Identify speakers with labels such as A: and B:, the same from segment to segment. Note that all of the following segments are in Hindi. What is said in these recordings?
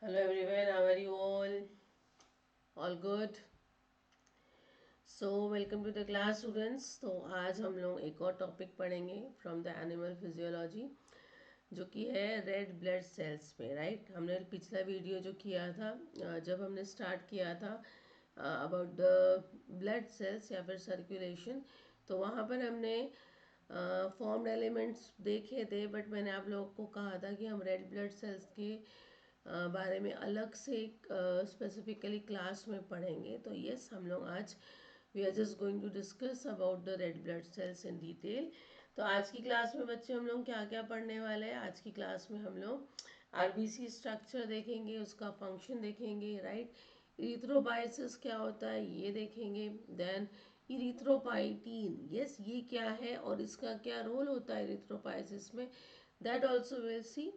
A: Hello everyone, how are you all? All good? So welcome to the class students. तो आज हम लोग एक और टॉपिक पढ़ेंगे फ्रॉम द एनिमल फिजियोलॉजी जो कि है रेड ब्लड सेल्स पे, राइट। हमने पिछला वीडियो जो किया था, जब हमने स्टार्ट किया था अबाउट द ब्लड सेल्स या फिर सर्कुलेशन, तो वहाँ पर हमने फॉर्म्ड एलिमेंट्स देखे थे। बट मैंने आप लोगों को कहा था कि हम रेड ब्लड सेल्स के बारे में अलग से एक स्पेसिफिकली क्लास में पढ़ेंगे। तो यस, हम लोग आज we are just going to discuss about the red blood cells in detail. तो आज की क्लास में बच्चे हम लोग क्या क्या पढ़ने वाले हैं? आज की क्लास में हम लोग आरबीसी स्ट्रक्चर देखेंगे, उसका फंक्शन देखेंगे, राइट। इरिथ्रोबाइसिस क्या होता है ये देखेंगे। देन इरिथ्रोपाइटीन, यस, ये क्या है और इसका क्या रोल होता है इरिथ्रोपाइसिस में, that also we'll see.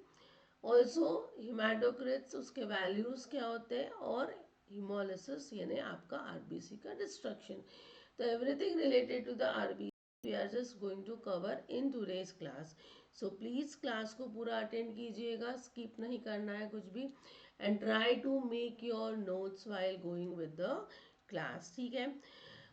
A: Also haematocrits, उसके वैल्यूज क्या होते हैं, और हिमोलिसिस यानी आपका आरबीसी का डिस्ट्रक्शन। तो everything related to the RBC we are just going to cover in today's class. So please class को पूरा अटेंड कीजिएगा, स्किप नहीं करना है कुछ भी, and try to make your notes while going with the class, ठीक है।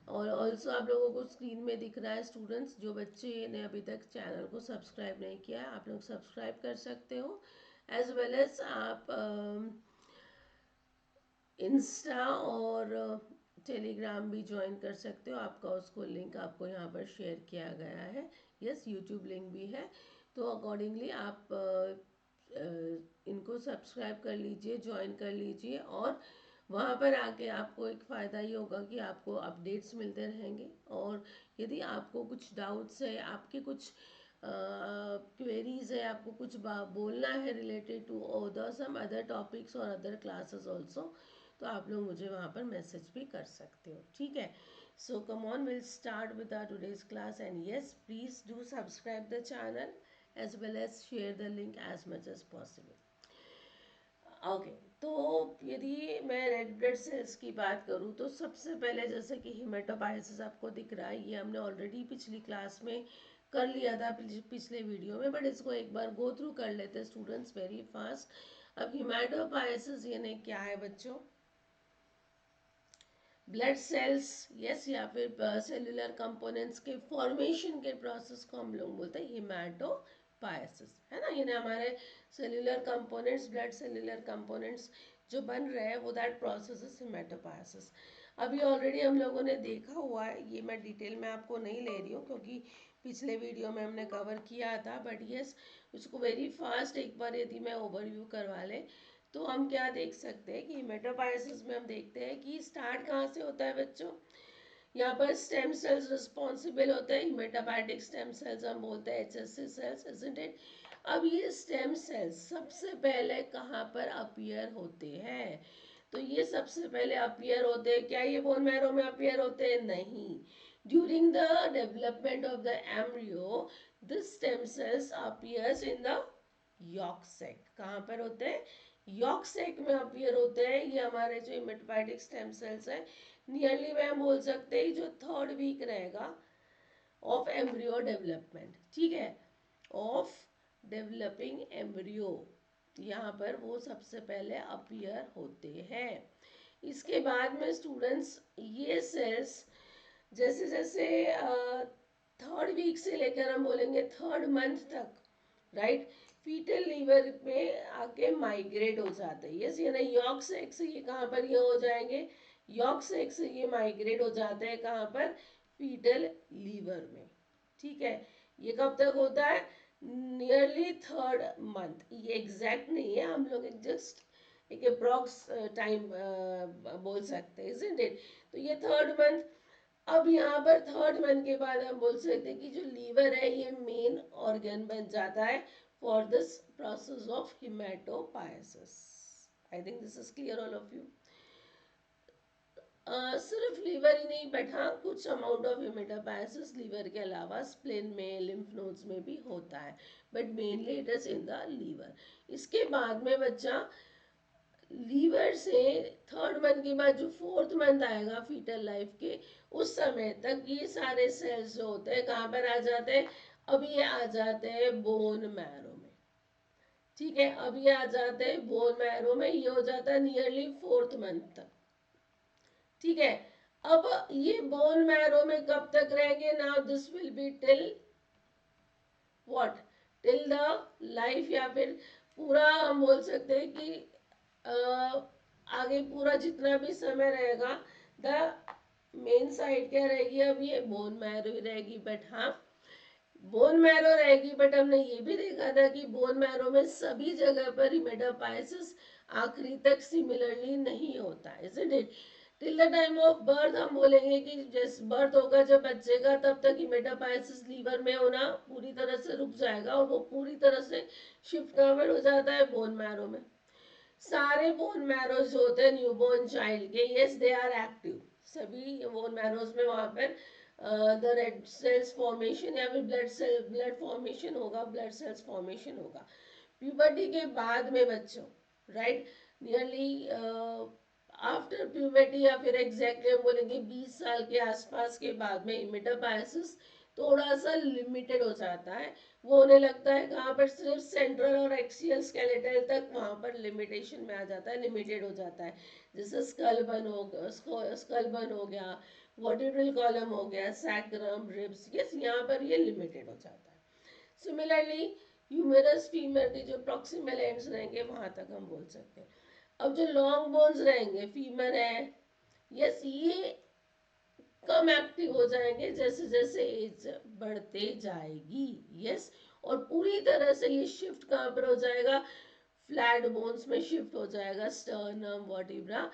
A: और ऑल्सो आप लोगों को स्क्रीन में दिख रहा है स्टूडेंट्स, जो बच्चे ने अभी तक चैनल को सब्सक्राइब नहीं किया है आप लोग सब्सक्राइब कर सकते हो। एज वेल एज आप इंस्टा और टेलीग्राम भी ज्वाइन कर सकते हो। आपका उसको लिंक आपको यहाँ पर शेयर किया गया है। यस, यूट्यूब लिंक भी है। तो अकॉर्डिंगली आप इनको सब्सक्राइब कर लीजिए, ज्वाइन कर लीजिए, और वहाँ पर आके आपको एक फ़ायदा ये होगा कि आपको अपडेट्स मिलते रहेंगे। और यदि आपको कुछ डाउट्स है, आपके कुछ क्वेरीज है, आपको कुछ बोलना है related to other some other topics और अदर क्लासेस ऑल्सो, तो आप लोग मुझे वहाँ पर मैसेज भी कर सकते हो, ठीक है। So come on, we'll start with our today's class, and yes please do subscribe the channel as well as share the link as much as possible. Okay, तो यदि मैं रेड ब्लड सेल्स की बात करूँ तो सबसे पहले जैसे कि हिमेटोपाइसिस आपको दिख रहा है, ये हमने ऑलरेडी पिछली क्लास में कर लिया था पिछले वीडियो में, बट इसको एक बार गो थ्रू कर लेते हैं स्टूडेंट्स वेरी फास्ट। अब हिमेटोपाइसिस यानी क्या है बच्चों? ब्लड सेल्स, यस, या फिर सेलुलर कंपोनेंट्स के फॉर्मेशन के प्रोसेस को हम लोग बोलते हैं हिमेटोपाइसिस, है ना। यानी हमारे cellular components, blood cellular components जो बन रहे हैं वो दैट प्रोसेस इज हिमेटोपाइसिस। अभी ऑलरेडी हम लोगों ने देखा हुआ है, ये मैं डिटेल में आपको नहीं ले रही हूँ क्योंकि पिछले वीडियो में हमने कवर किया था, बट यस, उसको वेरी फास्ट एक बार यदि मैं ओवरव्यू करवा ले तो हम क्या देख सकते हैं कि मेटाबायोसिस में हम देखते हैं कि स्टार्ट कहाँ से होता है बच्चों। यहाँ पर स्टेम सेल्स रिस्पॉन्सिबल होते हैं, मेटाबायोटिक स्टेम सेल्स हम बोलते हैं एचएससी सेल्स, इजंट इट। अब ये स्टेम सेल्स सबसे पहले कहाँ पर अपीयर होते हैं? तो ये सबसे पहले अपीयर होते हैं, क्या ये बोन मैरो में अपीयर होते हैं? नहीं। During the development of the embryo the stem cells appears in the yolk sac. कहाँ पर होते हैं? यॉर्क सैक में अपीयर होते हैं। ये हमारे जो हेमेटोपोइटिक स्टेम सेल्स हैं, नियरली मैं बोल सकते हैं जो थर्ड वीक रहेगा ऑफ एम्ब्रियो डेवलपमेंट, ठीक है, ऑफ डेवलपिंग एम्ब्रियो, यहाँ पर वो सबसे पहले अपीयर होते हैं। इसके बाद में स्टूडेंट्स ये सेल्स जैसे जैसे थर्ड वीक से लेकर हम बोलेंगे थर्ड मंथ तक, राइट, फीटल लीवर में आके माइग्रेट हो जाते हैं। यस, यानी यॉर्क सैक से ये कहाँ पर ये हो जाएंगे? यॉर्क सैक से ये माइग्रेट हो जाते हैं कहाँ पर? फीटल लीवर में, ठीक है। ये कब तक होता है? Nearly third month. ये एग्जैक्ट नहीं है, हम लोग जस्ट एक अप्रॉक्स टाइम बोल सकते हैं, इजंट इट। तो ये थर्ड मंथ। अब यहाँ पर थर्ड मंथ के बाद हम बोल सकते हैं कि जो लीवर है ये मेन ऑर्गन बन जाता है for this process of haematopoiesis. I think this is clear all of you. सिर्फ लीवर ही नहीं बट हाँ, कुछ अमाउंट ऑफ हिमेटोपाइसिस लीवर के अलावा स्प्लेन में, लिम्फ नोड्स में भी होता है, but mainly it is in the liver. इसके बाद में बच्चा लीवर से थर्ड मंथ के बाद जो फोर्थ मंथ आएगा फीटल लाइफ के, उस समय तक ये सारे सेल्स जो होते हैं कहाँ पर आ जाते हैं? अब ये आ जाते हैं बोन मैरो में, ठीक है, अब ये आ जाते हैं बोन मैरो में, ये हो जाता है नियरली 4th मंथ तक। ठीक है, अब ये बोन मैरो में कब तक रहेंगे? Now this will be till what, till the life, या फिर पूरा हम बोल सकते हैं कि आगे पूरा जितना भी समय रहेगा, द मेन साइड क्या रहेगी? अब ये बोन मैरो ही रहेगी, बट हाँ बोन मैरो रहेगी, बट हमने ये भी देखा था कि बोन मैरो में सभी जगह पर हिमेटोपाइसिस आखिरी तक सिमिलरली नहीं होता, isn't it? Till the time of birth हम बोलेंगे कि जैसे बर्थ होगा जब बच्चे का, तब तक हिमेटोपाइसिस लीवर में होना पूरी तरह से रुक जाएगा और वो पूरी तरह से शिफ्ट कवर हो जाता है बोन मैरो में। सारे बोन मैरोज जो होते हैं न्यूबॉर्न चाइल्ड के, यस दे आर एक्टिव, सभी बोन मैरोज में वहां पर द रेड सेल्स फॉर्मेशन या फिर ब्लड फॉर्मेशन होगा, ब्लड सेल्स फॉर्मेशन होगा प्यूबर्टी के बाद में बच्चों, राइट? नियरली आफ्टर प्यूबर्टी या फिर एग्जैक्टली हम बोलेंगे 20 साल के आसपास के बाद में मेटाबायोसिस थोड़ा सा लिमिटेड हो जाता है। वो होने लगता है कहाँ पर? सिर्फ सेंट्रल और एक्सियल स्केलेटल तक वहां पर लिमिटेशन में आ जाता है, लिमिटेड हो जाता है। जैसे स्कल बन हो गया, वर्टिब्रल कॉलम हो गया, सैक्रम, रिब्स, यस यहाँ पर ये लिमिटेड हो जाता है। सिमिलरली ह्यूमरस फीमर के जो प्रॉक्सिमल एंड्स रहेंगे वहां तक हम बोल सकते हैं। अब जो लॉन्ग बोन्स रहेंगे, फीमर है, यस ये कम एक्टिव हो जाएंगे जैसे जैसे एज बढ़ते जाएगी, यस। और पूरी तरह से ये शिफ्ट कहाँ पर हो जाएगा? फ्लैट बोन्स में शिफ्ट हो जाएगा, स्टर्नम, वर्टिब्रा,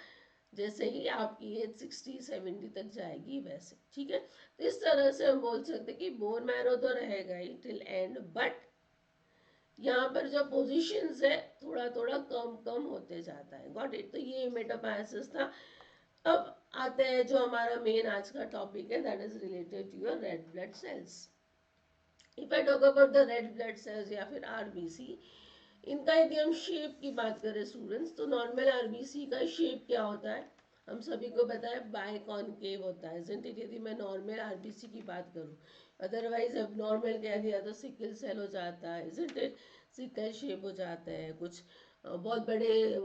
A: जैसे ही आपकी एज 60-70 तक जाएगी वैसे। ठीक है, तो इस तरह से हम बोल सकते हैं कि बोन मैरो तो रहेगा ही टिल एंड, बट यहाँ पर जो पोजीशंस है थोड़ा थोड़ा कम कम होते जाता है। Got it? तो ये मेटाबायोसिस था। अब आते हैं जो हमारा मेन आज का टॉपिक है, that is related to your red blood cells. If I talk about the red blood cells या फिर आरबीसी, इनका यदि हम शेप की बात करें स्टूडेंट्स, तो नॉर्मल आरबीसी का शेप क्या होता है? हम सभी को पता है बाइकॉनकेव होता है, इजंट इट? यदि मैं नॉर्मल आरबीसी की बात करूं, अदरवाइज अब नॉर्मल कह दिया तो सिकल सेल हो जाता है, इजंट इट? सिकल शेप हो जाता है कुछ, बहुत बड़े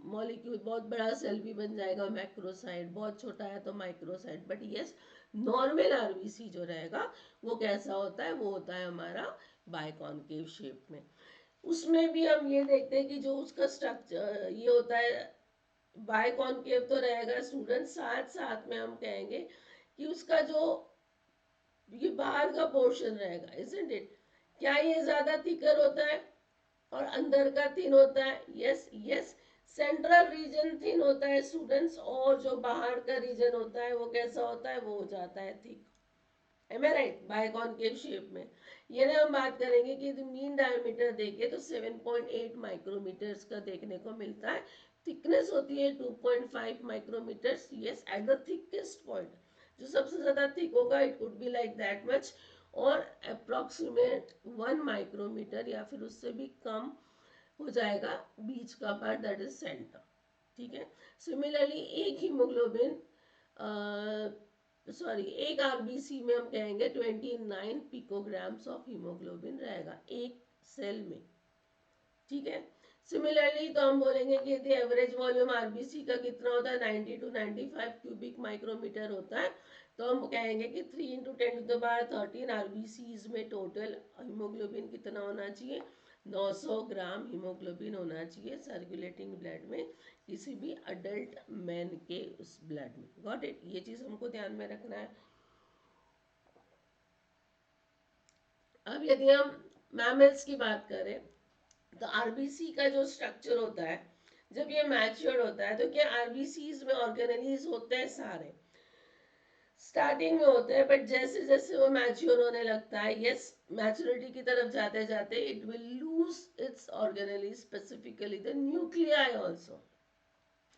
A: मॉलिक्यूल, बहुत बड़ा सेल भी बन जाएगा मैक्रोसाइट, बहुत छोटा है तो microsite, but yes normal RBC जो रहेगा वो कैसा होता है? वो होता है हमारा बाइकॉनकेव शेप में। उसमें भी हम ये देखते हैं कि जो उसका स्ट्रक्चर ये होता है बाइकॉनकेव तो रहेगा स्टूडेंट, साथ साथ में हम कहेंगे कि उसका जो ये बाहर का पोर्शन रहेगा, इजंट इट? क्या ये ज्यादा थिकर होता है और अंदर का थिन होता है? Yes yes, central region thin होता है स्टूडेंट्स, और जो बाहर का रीजन होता है वो कैसा होता है? वो हो जाता है thick. M I right? Biconcave shape में ये ना हम बात करेंगे कि यदि मीन डायमीटर देखें तो 7.8 माइक्रोमीटर्स का देखने को मिलता है। थिकनेस होती है 2.5 micrometres, yes at the thickest point, जो सबसे ज्यादा थिक होगा it could be like that much, और अप्रोक्सीमेट 1 माइक्रोमीटर या फिर उससे भी कम हो जाएगा बीच का पार्ट, दैट इज सेंटर। ठीक है, सिमिलरली एक हीमोग्लोबिन सॉरी एक आरबीसी में हम कहेंगे 29 पिकोग्राम्स ऑफ हीमोग्लोबिन रहेगा एक सेल में। ठीक है, सिमिलरली तो हम बोलेंगे कि यदि एवरेज वॉल्यूम आरबीसी का कितना होता है? 90 to 95 क्यूबिक माइक्रोमीटर होता है, तो हम कहेंगे कि 3 into 10⁻13 आरबीसीज में टोटल हीमोग्लोबिन कितना होना चाहिए? 900 ग्राम हीमोग्लोबिन होना चाहिए सर्कुलेटिंग ब्लड में, किसी भी अडल्ट मैन के उस ब्लड में। Got it? ये चीज हमको ध्यान में रखना है। अब यदि हम मैमल्स की बात करें, तो आरबीसी का जो स्ट्रक्चर होता है जब ये मैच्योर होता है, तो क्या आरबीसीज में ऑर्गेनेलीज होते हैं? सारे स्टार्टिंग में होते हैं, बट जैसे जैसे वो मैच्योर होने लगता है, यस मैच्योरिटी की तरफ जाते जाते it will lose its organelles, specifically the nuclei also,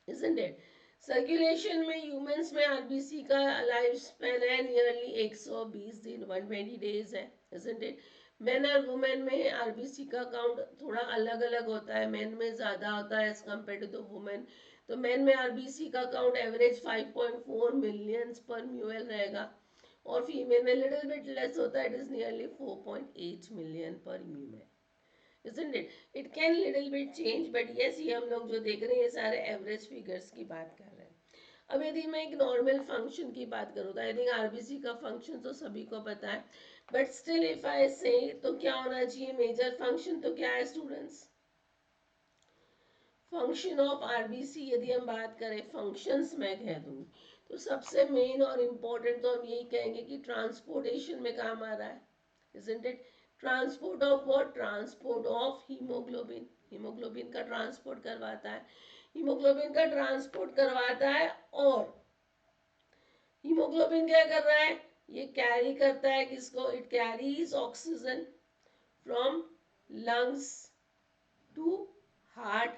A: isn't it? Circulation में ह्यूमंस में आरबीसी का लाइफ स्पेन है नियरली 120 दिन, 120 डेज है, इजंट इट? मेन और वुमेन में आरबीसी का काउंट थोड़ा अलग अलग होता है, मेन में ज्यादा होता है as compare to the women. तो मेन में आरबीसी का काउंट एवरेज 5.4 मिलियंस पर म्यूएल रहेगा, और फीमेल में लिटिल बिट लेस होता है, इट इज नियरली 4.8 मिलियन पर म्यूएल। isn't it? It can little bit change, but yes, ये हम लोग जो देख रहे हैं ये सारे एवरेज फिगर्स की बात कर रहे हैं. अब यदि मैं एक नॉर्मल फंक्शन की बात करूँ तो आई थिंक आरबीसी का फंक्शन तो सभी को पता है, बट स्टिल इफ आई से तो क्या होना चाहिए, मेजर फंक्शन तो क्या है स्टूडेंट्स, फंक्शन ऑफ आरबीसी. यदि हम बात करें फंक्शंस मैं कह दूँ तो सबसे मेन और इम्पोर्टेंट तो हम यही कहेंगे कि ट्रांसपोर्टेशन में काम आ रहा है, isn't it? Transport of what, transport of haemoglobin. Haemoglobin का ट्रांसपोर्ट करवाता है, हीमोग्लोबिन का ट्रांसपोर्ट करवाता है. और हीमोग्लोबिन क्या कर रहा है, ये कैरी करता है किसको, it carries oxygen from lungs to heart.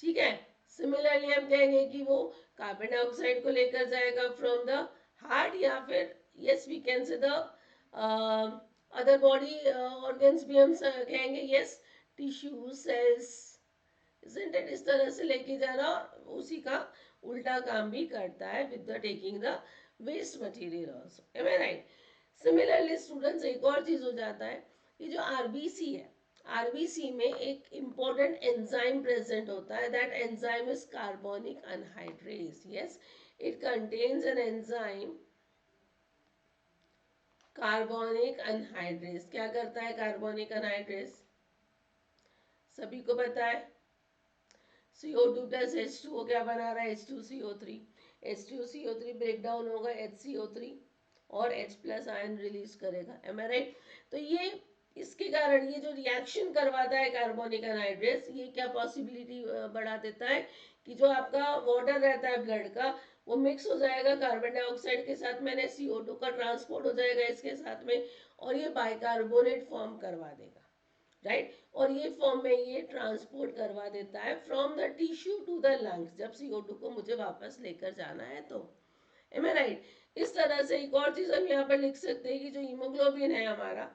A: ठीक है. सिमिलरली हम कहेंगे कि वो कार्बन डाइऑक्साइड को लेकर जाएगा फ्रॉम द हार्ट, या फिर yes we can say the other body organs भी हम कहेंगे, yes tissue cells, isn't it? इस तरह से लेके जाना, और उसी का उल्टा काम भी करता है with the taking the waste material also. Am I right? Similarly students एक और चीज हो जाता है, ये जो आरबीसी है, आरबीसी में एक इम्पोर्टेंट एंजाइम प्रेजेंट होता है. That enzyme is carbonic anhydrase. Yes, it contains an enzyme carbonic anhydrase. क्या करता है कार्बोनिक अनहाइड्रेज, सभी को पता है. CO2 प्लस H2O क्या बना रहा है, H2CO3. H2CO3 ब्रेक डाउन होगा HCO3 और H प्लस आयन रिलीज करेगा. M I right? तो ये इसके कारण ये जो रिएक्शन करवाता है कार्बोनिक अनहाइड्रेस, ये क्या पॉसिबिलिटी बढ़ा देता है कि जो आपका वाटर रहता है ब्लड का, वो मिक्स हो जाएगा कार्बन डाइऑक्साइड के साथ में, CO2 का ट्रांसपोर्ट हो जाएगा इसके साथ में, और ये बाइकार्बोनेट फॉर्म करवा देगा. राइट? और ये फॉर्म में ये ट्रांसपोर्ट करवा देता है from the tissue to the lungs, जब CO2 को मुझे वापस लेकर जाना है तो. Am I right? इस तरह से एक और चीज हम यहाँ पर लिख सकते हैं कि जो हीमोग्लोबिन है हमारा,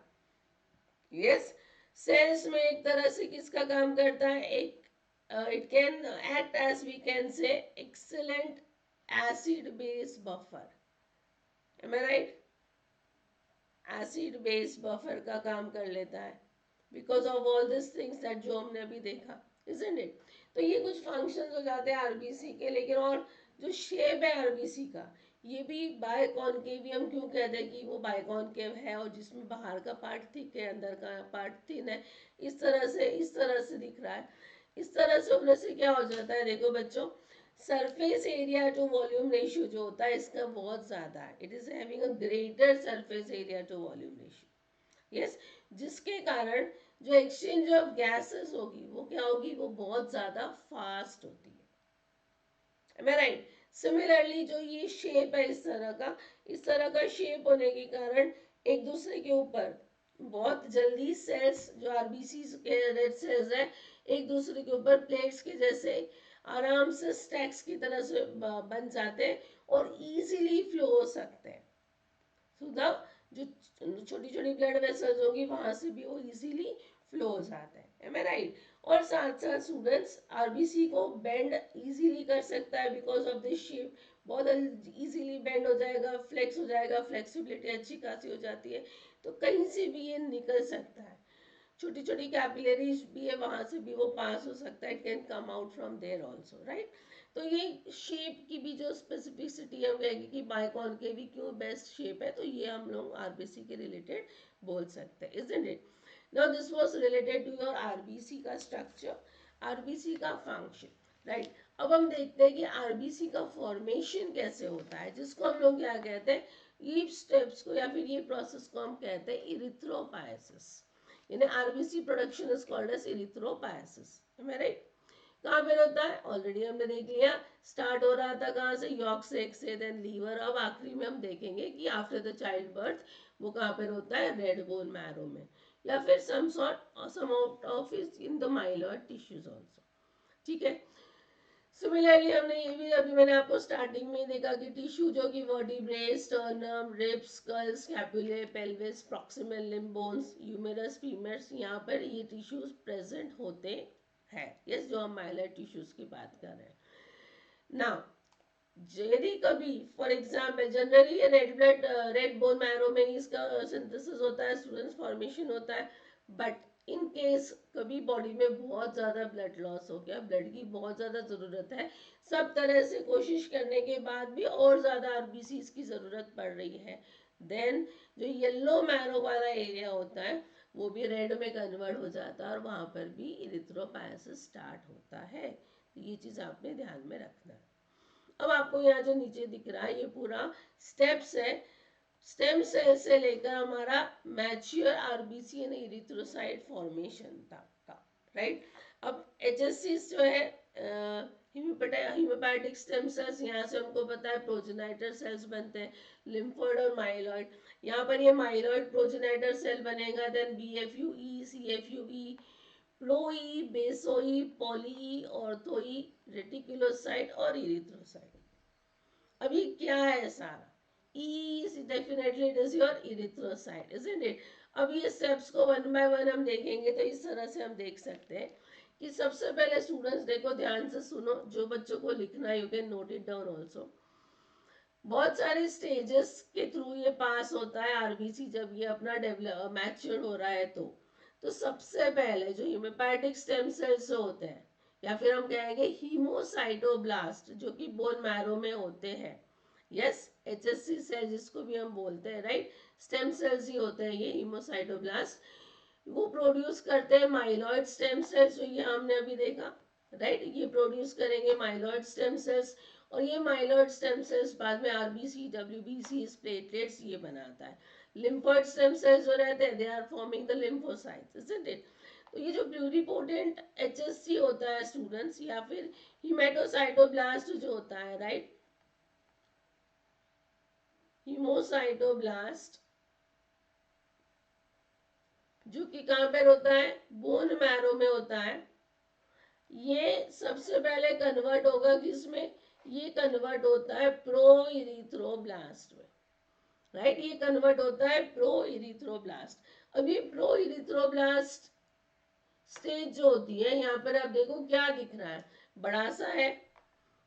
A: यस, सेल्स में एक तरह से किसका काम करता है, एक it can act as we can say excellent acid base buffer. Am I right? Acid base buffer का काम कर लेता है because of all this things that जो हमने अभी देखा, isn't it? तो ये कुछ फंक्शंस हो जाते हैं आरबीसी के. लेकिन और जो शेप है आरबीसी का, ये भी बायकॉनकेव, हम क्यों कहते हैं कि वो बायकॉनकेव है, और जिसमें बाहर का पार्ट थिक है अंदर का पार्ट थिन है, इस तरह से दिख रहा है. इस तरह से होने से क्या हो जाता है, देखो बच्चों, surface area to volume ratio जो होता है इसका बहुत ज्यादा है. It is having a greater surface area to volume ratio. Yes, जिसके कारण जो एक्सचेंज ऑफ गैसेस होगी वो क्या होगी, वो बहुत ज्यादा फास्ट होती है. M I right? सिमिलरली जो ये शेप है इस तरह का शेप होने के कारण एक दूसरे के ऊपर बहुत जल्दी सेल्स, जो आरबीसी के रेड सेल्स है, एक दूसरे के ऊपर प्लेट्स के जैसे आराम से स्टैक्स की तरह से बन जाते हैं और इजीली फ्लो हो सकते हैं. सो द जो छोटी छोटी ब्लड वेसल्स होगी वहां से भी वो इजीली फ्लो हो जाता है. M I right? और साथ साथ स्टूडेंट्स आरबीसी को बेंड इजीली कर सकता है बिकॉज ऑफ दिस शेप. बहुत इजीली बेंड हो जाएगा, फ्लेक्स हो जाएगा, फ्लेक्सिबिलिटी अच्छी खासी हो जाती है, तो कहीं से भी ये निकल सकता है. छोटी छोटी कैपिलरीज भी है, वहां से भी वो पास हो सकता है. It can come out from there also. Right? तो ये शेप की भी जो स्पेसिफिसिटी हम कहेंगे कि बायकॉनकेव क्यों बेस्ट शेप है, तो ये हम लोग आरबीसी के रिलेटेड बोल सकते हैं. Isn't it? Now this was related to your RBC का स्ट्रक्चर, आरबीसी का फंक्शन. राइट? अब हम देखते हैं कि आरबीसी का फॉर्मेशन कैसे होता है, जिसको हम लोग क्या कहते हैं, ये स्टेप्स को या फिर ये प्रोसेस को हम कहते हैं इरिथ्रोपायसिस. यानी RBC production is called as erythropoiesis. Am I right? कहाँ पे होता है, ऑलरेडी हमने देख लिया. स्टार्ट हो रहा था कहाँ से, यॉर्क सेक से, देन लीवर. अब आखिरी में हम देखेंगे कि आफ्टर द चाइल्ड बर्थ वो कहाँ पे होता है, रेड बोन मैरो में, या फिर some sort some out of is in the myeloid tissues also. ठीक है. सिमिलरली हमने ये भी अभी मैंने आपको स्टार्टिंग में देखा कि टिश्यू जो कि vertebrae, sternum, ribs, skull, scapulae, pelvis, proximal limb bones, humerus, femurs, यहाँ पर ये टिश्यूज प्रेजेंट होते हैं. यस, जो हम माइलर टिश्यूज की बात कर रहे हैं. नाउ यदि कभी for example generally red blood red bone marrow में ही इसका सिंथेसिस होता है, स्टूडेंट्स फॉर्मेशन होता है. बट इन केस कभी बॉडी में बहुत ज़्यादा ब्लड लॉस हो गया, ब्लड की बहुत ज़्यादा ज़रूरत है, सब तरह से कोशिश करने के बाद भी और ज़्यादा आरबीसीज की ज़रूरत पड़ रही है, देन जो येलो मैरो वाला एरिया होता है वो भी रेड में कन्वर्ट हो जाता है और वहाँ पर भी इरिथ्रोपायसिस स्टार्ट होता है। तो ये चीज़ आपने ध्यान में रखना है। अब आपको यहाँ जो नीचे दिख रहा है ये पूरा स्टेप्स है, स्टेम सेल से लेकर हमारा मैच्योर आरबीसी यानी इरिथ्रोसाइट फॉर्मेशन तक का, राइट। अब एचएससी जो है हिमोपैटिक स्टेम सेल्स, यहाँ से हमको पता है प्रोजेनाइटर सेल्स बनते हैं, लिम्फोइड और माइलॉइड। यहाँ पर ये माइलॉइड प्रोजेनाइटर सेल बनेगा, देन बीएफयूई, सीएफयूई, प्लोई, बेसोई, पॉली, ऑर्थोई, रेटिकुलोसाइट और इरिथ्रोसाइट। अब ये क्या है सारा? is definitely it is your erythrocyte, isn't it? अब ये स्टेप्स को वन बाय वन हम देखेंगे तो इस तरह से हम देख सकते हैं कि सबसे पहले स्टूडेंट्स देखो ध्यान से सुनो, जो बच्चों को लिखना है you can note it down also. बहुत सारे स्टेजेस के थ्रू ये पास होता है आरबीसी जब ये अपना डेवलप मैच्योर हो रहा है तो सबसे पहले जो हिमोपैटिक स्टेम सेल्स होते हैं या फिर हम कहेंगे हीमोसाइटोब्लास्ट जो कि बोन मैरो में होते हैं, यस एचएससी सेल जिसको भी हम बोलते हैं, राइट, स्टेम सेल्स ही होते हैं ये हीमोसाइटोब्लास्ट, वो प्रोड्यूस करते हैं माइलॉइड स्टेम सेल्स जो ये हमने अभी देखा, राइट, ये प्रोड्यूस करेंगे माइलॉइड स्टेम सेल्स और ये माइलॉइड स्टेम सेल्स बाद में आरबीसी, डब्ल्यूबीसी, प्लेटलेट्स ये बनाता है। लिम्फोइड स्टेम सेल्स जो रहते हैं they are forming the lymphocytes, isn't it? तो ये जो प्लूरिपोटेंट एचएससी होता है स्टूडेंट्स या फिर हिमेटोसाइटोब्लास्ट जो होता है, राइट, हीमोसाइटोब्लास्ट जो कि कहां पर होता है? बोन मैरो में होता है। ये सबसे पहले कन्वर्ट होगा किसमें? ये कन्वर्ट होता है प्रो इरिथ्रोब्लास्ट में, राइट, ये कन्वर्ट होता है प्रो इरिथ्रोब्लास्ट। अभी प्रो इरिथ्रोब्लास्ट स्टेज जो होती है यहाँ पर आप देखो क्या दिख रहा है, बड़ा सा है,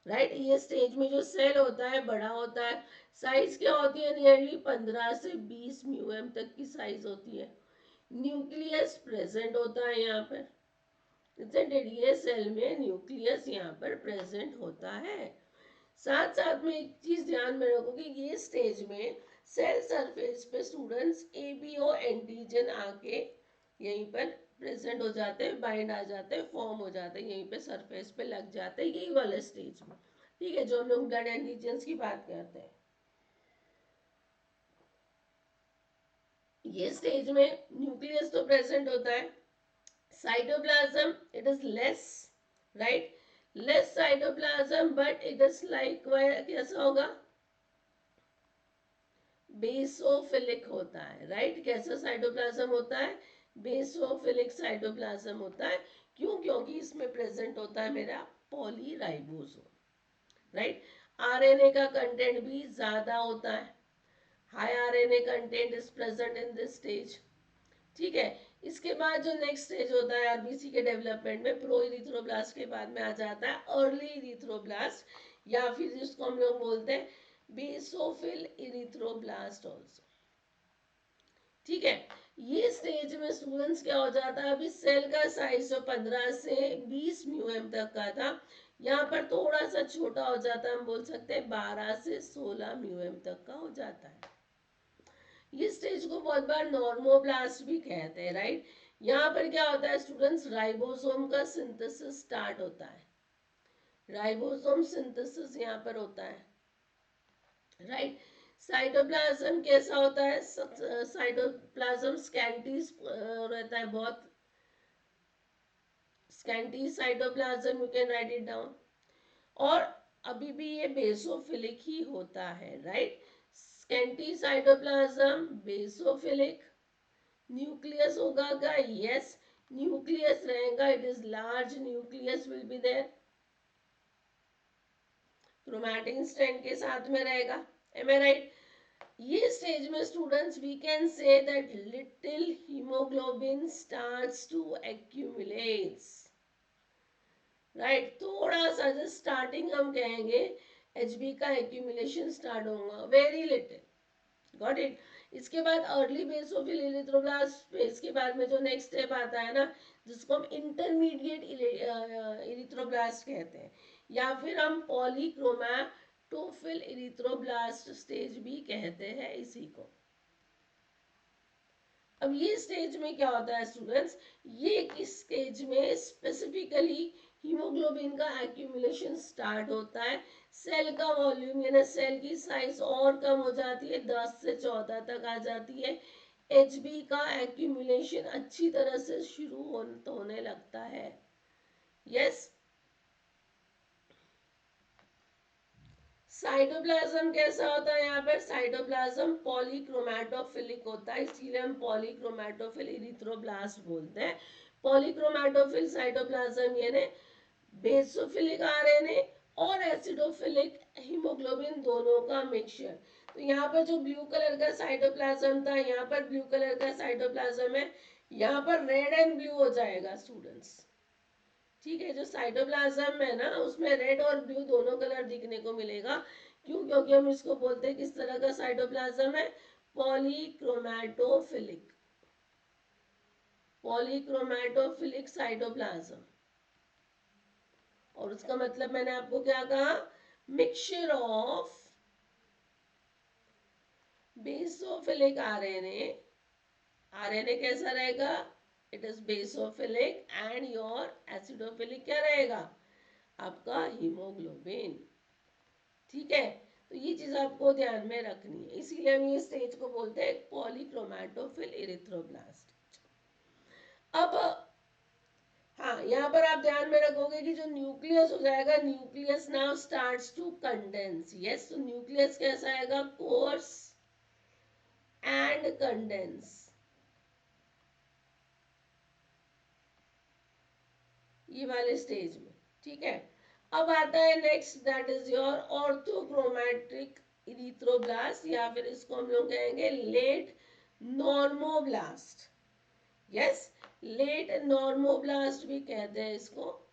A: राइट, ये स्टेज में जो सेल होता है बड़ा होता है, साइज क्या होती है? नियरली 15 से 20 म्यूएम तक की साइज होती है। न्यूक्लियस प्रेजेंट होता है यहाँ पर, ये सेल में न्यूक्लियस यहाँ पर प्रेजेंट होता है। साथ साथ में एक चीज ध्यान में रखो कि ये स्टेज में सेल सरफेस पे स्टूडेंट्स एबीओ एंटीजन आके यहीं पर प्रेजेंट हो जाते हैं, बाइंड आ जाते हैं, फॉर्म हो जाते हैं, यहीं पे सरफेस पे लग जाते हैं, यही वाले स्टेज में, ठीक है, जो हम लोग ब्लड एंटीजन की बात करते हैं। ये स्टेज में न्यूक्लियस तो प्रेजेंट होता है, cytoplasm it is less, right, less cytoplasm but it is like कैसा होगा? बेसोफिलिक होता है, राइट, कैसा साइटोप्लाज्म होता है? बेसोफिलिक साइटोप्लाज्म होता है। क्यों? क्योंकि इसमें प्रेजेंट होता है मेरा पॉलीराइबोसोम, राइट। आरएनए का कंटेंट भी ज्यादा होता है, high RNA content is present in this stage, ठीक है। इसके बाद जो नेक्स्ट स्टेज होता है आरबीसी के डेवलपमेंट में, प्रो इरिथ्रोब्लास्ट के बाद में आ जाता है अर्ली इरिथ्रोब्लास्ट या फिर जिसको हम लोग बोलते हैं बेसोफिल इरिथ्रोब्लास्ट ऑल्सो, ठीक है। ये स्टेज में स्टूडेंट्स क्या हो जाता है? अभी सेल का साइज जो 15 से 20 म्यूएम तक का था यहाँ पर थोड़ा सा छोटा हो जाता है, हम बोल सकते हैं 12 से 16 म्यूएम तक का हो जाता है। ये स्टेज को बहुत बार नॉर्मोब्लास्ट भी कहते हैं, राइट। यहाँ पर क्या होता है स्टूडेंट्स? राइबोसोम का सिंथेसिस स्टार्ट होता है, राइबोसोम सिंथेसिस यहाँ पर होता है, राइट। साइटोप्लाज्म कैसा होता है? साइटोप्लाज्म स्कैंटीज रहता है, बहुत scanty cytoplasm, you can write it down. और अभी भी ये बेसोफिलिक ही होता है, right, scanty cytoplasm, basophilic. Nucleus होगा क्या? यस, न्यूक्लियस रहेगा, it is large nucleus will be there, chromatin strand के साथ में रहेगा, एम आई राइट। ये स्टेज में students we can say that little haemoglobin starts to accumulates, right, थोड़ा सा जो स्टार्टिंग हम कहेंगे एचबी का एक्यूमुलेशन स्टार्ट होगा, वेरी लिटिल, गॉट इट। इसके बाद अर्ली बेसोफिल इरिथ्रोब्लास्ट फेज के बाद में जो नेक्स्ट स्टेप आता है ना, जिसको हम इंटरमीडिएट इरिथ्रोब्लास्ट कहते हैं, या फिर हम पॉलीक्रोमैटोफिल इरिथ्रोब्लास्ट स्टेज भी कहते हैं इसी को। अब ये स्टेज में क्या होता है स्टूडेंट्स, ये किस स्टेज में स्पेसिफिकली हीमोग्लोबिन का एक्यूमुलेशन स्टार्ट होता है, सेल का वॉल्यूम यानी सेल की साइज और कम हो जाती है, 10 से 14 तक आ जाती है, एचबी का एक्यूमुलेशन अच्छी तरह से शुरू होने लगता है। यस, साइटोप्लाज्म कैसा होता है, यहाँ पर साइटोप्लाज्म पॉलीक्रोमैटोफिलिक होता है, इसीलिए हम पॉलीक्रोमैटोफिल इरिथ्रोब्लास्ट बोलते हैं। पॉलीक्रोमैटोफिल साइटोप्लाज्म यानी बेसोफिलिक आरएनए और एसिडोफिलिक हीमोग्लोबिन दोनों का मिक्सचर। तो यहाँ पर जो ब्लू कलर का साइटोप्लाज्म था, यहाँ पर ब्लू कलर का साइटोप्लाज्म है, यहाँ पर रेड एंड ब्लू हो जाएगा स्टूडेंट्स। ठीक है, जो साइटोप्लाज्म है ना उसमें रेड और ब्लू दोनों कलर दिखने को मिलेगा। क्यों? क्योंकि हम इसको बोलते हैं किस तरह का साइटोप्लाज्म है, पॉलीक्रोमैटोफिलिक, पॉलीक्रोमैटोफिलिक साइटोप्लाज्म। और उसका मतलब मैंने आपको क्या कहा, mixture of basophilic RNA, RNA कैसा रहेगा, it is basophilic, and your acidophilic क्या रहेगा, आपका हीमोग्लोबिन। ठीक है, तो ये चीज आपको ध्यान में रखनी है, इसीलिए हम ये स्टेज को बोलते हैं पॉलीक्रोमैटोफिल इरिथ्रोब्लास्ट। अब हाँ, यहाँ पर आप ध्यान में रखोगे कि जो न्यूक्लियस हो जाएगा, nucleus now starts to condense. Yes, तो न्यूक्लियस कैसा आएगा, कोर्स एंड कंडेंस, ये वाले स्टेज में। ठीक है, अब आता है next, that is your orthochromatic erythroblast, या फिर इसको हम लोग कहेंगे late normoblast. Yes, late normoblast भी कहते हैं इसको।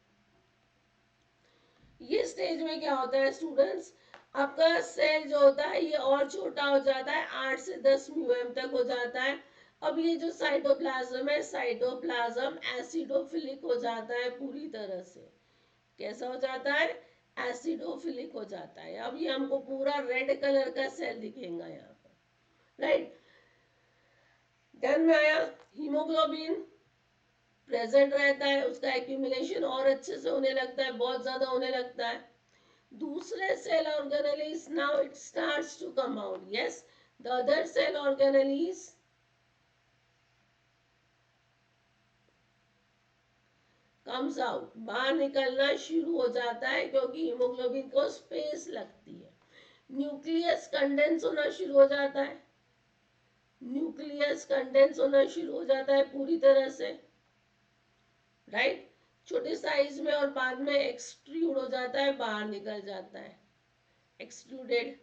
A: ये स्टेज में क्या होता है स्टूडेंट्स, आपका सेल जो होता है ये और छोटा हो जाता है, 8 से 10 म्यूएम तक हो जाता है। अब ये जो साइटोप्लाज्म है, साइटोप्लाज्म एसिडोफिलिक हो जाता है पूरी तरह से। कैसा हो जाता है, एसिडोफिलिक हो जाता है। अब ये हमको पूरा रेड कलर का सेल दिखेगा यहाँ पर, राइट। ध्यान में आया, हीमोग्लोबिन प्रेजेंट रहता है, उसका एक्यूमुलेशन और अच्छे से होने लगता है, बहुत ज्यादा होने लगता है। दूसरे cell organelles, now it starts to come out. Yes, the other cell organelles comes out, बाहर निकलना शुरू हो जाता है, क्योंकि हीमोग्लोबिन को स्पेस लगती है। न्यूक्लियस कंडेंस होना शुरू हो जाता है, न्यूक्लियस कंडेंस होना शुरू हो जाता है पूरी तरह से, राइट। छोटे साइज में, और बाद में एक्सट्रूड हो जाता है, बाहर निकल जाता है, एक्सट्रूडेड।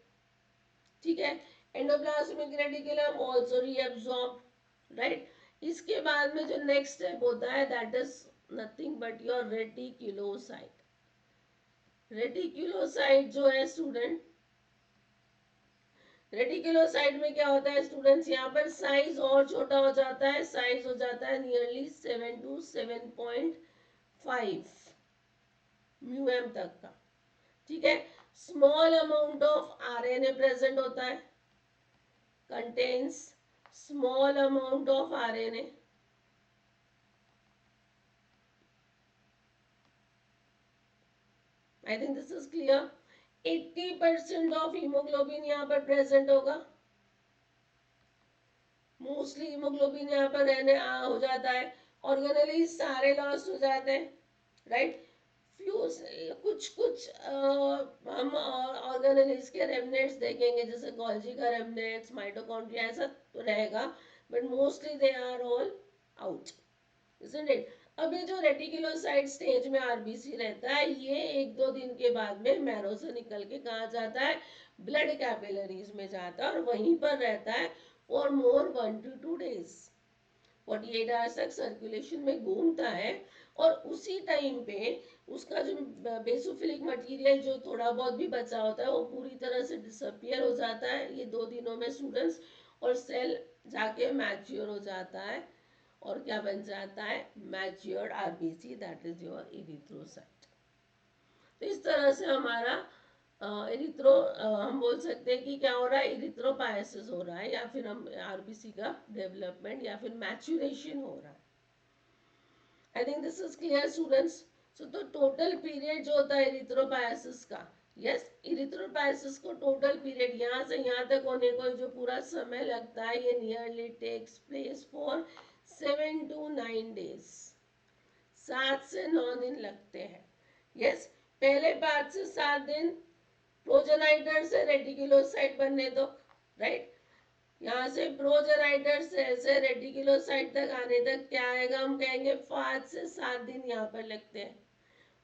A: ठीक है, endoplasmic reticulum also reabsorb, right. इसके बाद में जो नेक्स्ट स्टेप होता है, that is nothing but your reticulocyte. Reticulocyte जो है स्टूडेंट, रेटिकुलोसाइट में क्या होता है स्टूडेंट्स, यहाँ पर साइज और छोटा हो जाता है, साइज हो जाता है नियरली 7 to 7.5 म्यूएम तक का। ठीक है, small amount of RNA present होता है, contains small amount of RNA. I think this is clear. 80% of hemoglobin यहाँ पर प्रेजेंट होगा, मोस्टली हीमोग्लोबिन यहाँ पर रहने हो जाता है, ऑर्गेनेली सारे लॉस्ट हो जाते हैं, राइट। फ्यू कुछ कुछ हम ऑर्गेनेलिस के रेमनेट्स देखेंगे, जैसे गोल्जी का रेमनेट्स, माइटोकॉन्ड्रिया, ऐसा तो रहेगा, but mostly they are all out, isn't it? अब ये जो रेटिकुलोसाइट स्टेज में आरबीसी रहता है, ये 1-2 दिन के बाद में मैरो से निकल के कहा जाता है, ब्लड कैपिलरीज में जाता है, और वहीं पर रहता है for more 1 to 2 days, 48 hours तक सर्कुलेशन में घूमता है। और उसी टाइम पे उसका जो बेसोफिलिक मटेरियल जो थोड़ा बहुत भी बचा होता है, वो पूरी तरह से डिसअपियर हो जाता है ये 2 दिनों में स्टूडेंट्स। और सेल जाके मैच्योर हो जाता है और क्या बन जाता है, matured RBC, that is your erythrocyte. तो इस तरह से हमारा हम बोल सकते हैं कि क्या हो रहा है, इरिथ्रोपायसिस हो रहा है, या फिर हम आरबीसी का डेवलपमेंट या फिर मैच्यूरेशन हो रहा है। I think this is clear students. So तो टोटल पीरियड जो होता है इरिथ्रोपायसिस का, यस, इरिथ्रोपायसिस को टोटल पीरियड यहाँ से यहाँ तक होने को जो पूरा समय लगता है, ये nearly takes place for 7 to 9 days, 7 से 9 दिन लगते हैं। यस, पहले 5 से 7 दिन प्रोजेनाइटर से रेटिकुलोसाइट बनने दो, राइट। यहाँ से प्रोजेनाइटर से रेटिकुलोसाइट तक आने तक क्या आएगा, हम कहेंगे 5 से 7 दिन यहाँ पर लगते हैं।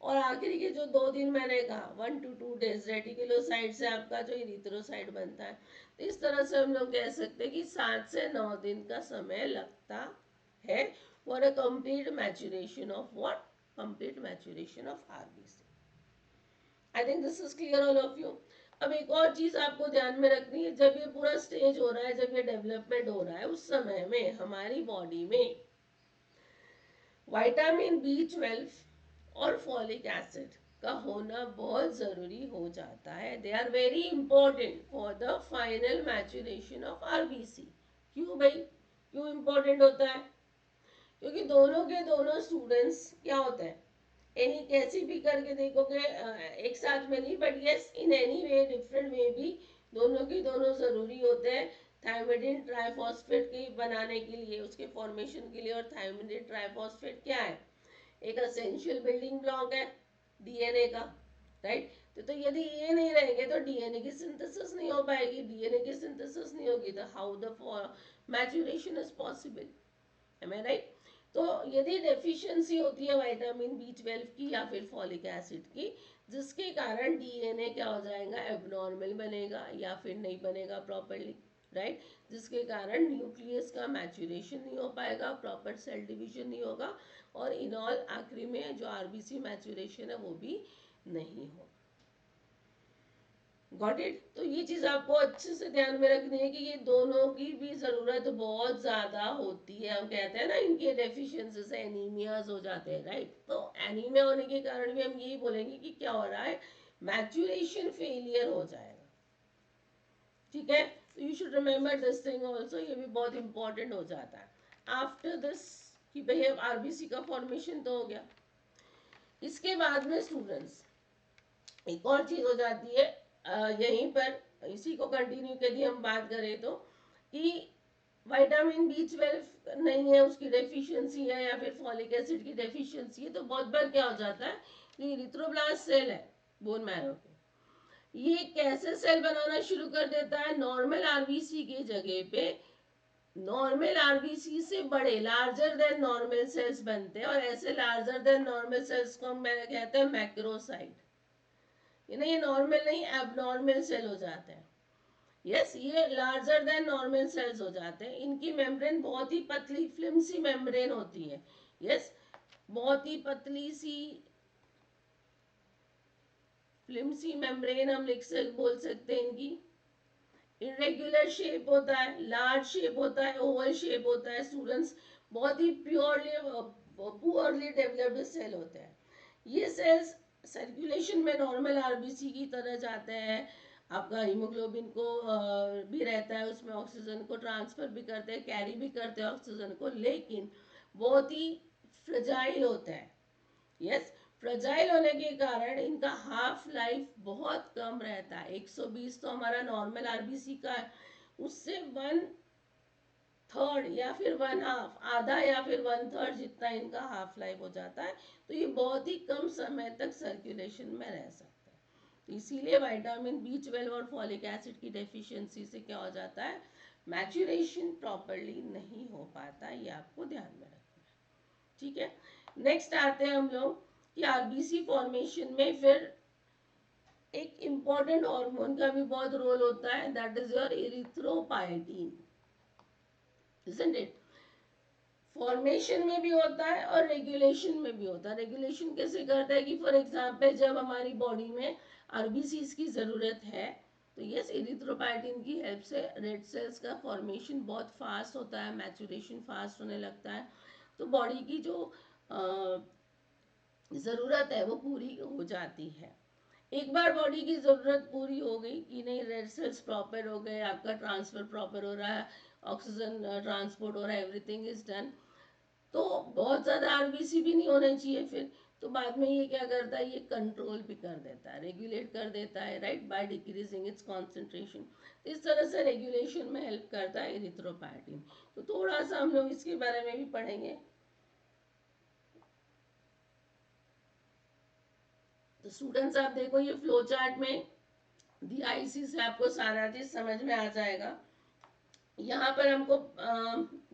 A: और आखिरी के जो 2 दिन मैंने कहा 1 to 2 days रेटिकुलोसाइट से आपका जो इरिथ्रोसाइट बनता है। तो इस तरह से हम लोग कह सकते हैं कि 7 से 9 दिन का समय लगता है for a complete maturation of what, complete maturation of RBC. I think this is clear all of you. अब एक और चीज आपको ध्यान में रखनी है, जब ये पूरा स्टेज हो रहा है, जब ये डेवलपमेंट हो रहा है, उस समय में हमारी बॉडी में विटामिन B12 और फॉलिक एसिड का होना बहुत जरूरी हो जाता है। They are very important for the final maturation of RBC. क्यों भाई, क्यों इंपॉर्टेंट होता है? क्योंकि दोनों के दोनों स्टूडेंट्स क्या होते हैं, एनी कैसी भी करके देखोगे, एक साथ में नहीं, but yes in any way different way भी दोनों के दोनों जरूरी होते हैं थायमिडिन ट्राइफॉस्फेट की बनाने के लिए, उसके फॉर्मेशन के लिए। और थायमिडिन ट्राइफॉस्फेट क्या है, एक असेंशियल बिल्डिंग ब्लॉक है डीएनए का, राइट। तो यदि ये नहीं रहेंगे तो डीएनए की सिंथेसिस नहीं हो पाएगी, डीएनए की सिंथेसिस नहीं होगी तो how the maturation is possible, am I right. तो यदि डेफिशिएंसी होती है विटामिन B12 की या फिर फॉलिक एसिड की, जिसके कारण डीएनए क्या हो जाएगा, एबनॉर्मल बनेगा या फिर नहीं बनेगा प्रॉपरली, राइट। जिसके कारण न्यूक्लियस का मैच्यूरेशन नहीं हो पाएगा, प्रॉपर सेल डिवीजन नहीं होगा, और इन ऑल आखिरी में जो आरबीसी मैच्यूरेशन है वो भी नहीं होगा। Got it. तो ये चीज आपको अच्छे से ध्यान में रखनी है कि ये दोनों की भी जरूरत बहुत ज्यादा होती है। हम कहते हैं ना इनके डेफिशिएंसी से एनीमियाज हो जाते हैं, राइट। तो एनीमिया होने के कारण भी हम यही बोलेंगे कि क्या हो रहा है, मैच्यूरेशन फेलियर हो जाएगा, ठीक है। तो you should remember this thing also, ये भी बहुत इंपॉर्टेंट हो जाता है आफ्टर दिस कि भाई अब आरबीसी का फॉर्मेशन तो हो गया। इसके बाद में स्टूडेंट्स एक और चीज हो जाती है, यहीं पर इसी को कंटिन्यू यदि हम बात करें तो, कि विटामिन B12 नहीं है, उसकी डेफिशिएंसी है, या फिर फॉलिक एसिड की डेफिशिएंसी है, तो बहुत बार क्या हो जाता है, ये इरिथ्रोब्लास्ट सेल है बोन मैरो के, ये कैसे सेल बनाना शुरू कर देता है, नॉर्मल आरबीसी की जगह पे नॉर्मल आरबीसी से बड़े लार्जर देन नॉर्मल सेल्स बनते हैं, और ऐसे लार्जर देन नॉर्मल सेल्स को हम कहते हैं मैक्रोसाइट। ये नॉर्मल नहीं, एबनॉर्मल सेल हो जाते हैं। यस, ये लार्जर देन नॉर्मल सेल्स हो जाते हैं। इनकी मेम्ब्रेन बहुत ही पतली फिल्म सी मेम्ब्रेन होती है, यस, बहुत ही पतली सी फिल्म सी मेम्ब्रेन हम बोल सकते हैं इनकी। इरेगुलर शेप होता है, लार्ज शेप होता है, ओवल शेप होता है स्टूडेंट्स, बहुत ही प्योरली पुअरली डेवलप्ड सेल होते हैं। ये सेल्स सर्कुलेशन में नॉर्मल आरबीसी की तरह जाते हैं, आपका हीमोग्लोबिन को भी रहता है उसमें, ऑक्सीजन को ट्रांसफर भी करते हैं, कैरी भी करते हैं ऑक्सीजन को, लेकिन बहुत ही फ्रजाइल होता है। यस, फ्रजाइल होने के कारण इनका हाफ लाइफ बहुत कम रहता है। 120 तो हमारा नॉर्मल आरबीसी का है, उससे 1/3 या फिर 1/2, आधा या फिर 1/3 जितना इनका हाफ लाइफ हो जाता है। तो ये बहुत ही कम समय तक सर्कुलेशन में रह सकता है। इसीलिए विटामिन B12 और फॉलिक एसिड की डेफिशिएंसी से क्या हो जाता है, मैच्यूरेशन प्रॉपरली नहीं हो पाता, ये आपको ध्यान में रखना है, ठीक है। नेक्स्ट आते हैं हम लोग कि आरबीसी फॉर्मेशन में फिर एक इंपॉर्टेंट हार्मोन का भी बहुत रोल होता है, that is your erythropoietin, isn't it. Formation में भी होता है और रेगुलेशन में भी होता है। रेगुलेशन कैसे करता है कि फॉर एग्जांपल जब हमारी बॉडी में आरबीसी की जरूरत है, तो यस, इरिथ्रोपाइटिन की हेल्प से रेड सेल्स का फॉर्मेशन बहुत फास्ट होता है, मैचुरेशन फास्ट होने लगता है, तो बॉडी की जो ज़रूरत है वो पूरी हो जाती है। एक बार बॉडी की ज़रूरत पूरी हो गई कि नहीं, रेड सेल्स प्रॉपर हो गए, आपका ट्रांसफ़र प्रॉपर हो रहा है, ऑक्सीजन ट्रांसपोर्ट हो रहा है, एवरीथिंग इज डन, तो बहुत ज़्यादा आरबीसी भी नहीं होना चाहिए फिर। तो बाद में ये क्या करता है, ये कंट्रोल भी कर देता है, रेगुलेट कर देता है, right, by decreasing it's concentration. इस तरह से रेगुलेशन में हेल्प करता है इरिथ्रोपाइटिन। तो थोड़ा सा हम लोग इसके बारे में भी पढ़ेंगे। तो स्टूडेंट्स आप देखो, ये फ्लो चार्ट में दिया, इसी से आपको सारा चीज समझ में आ जाएगा। यहाँ पर हमको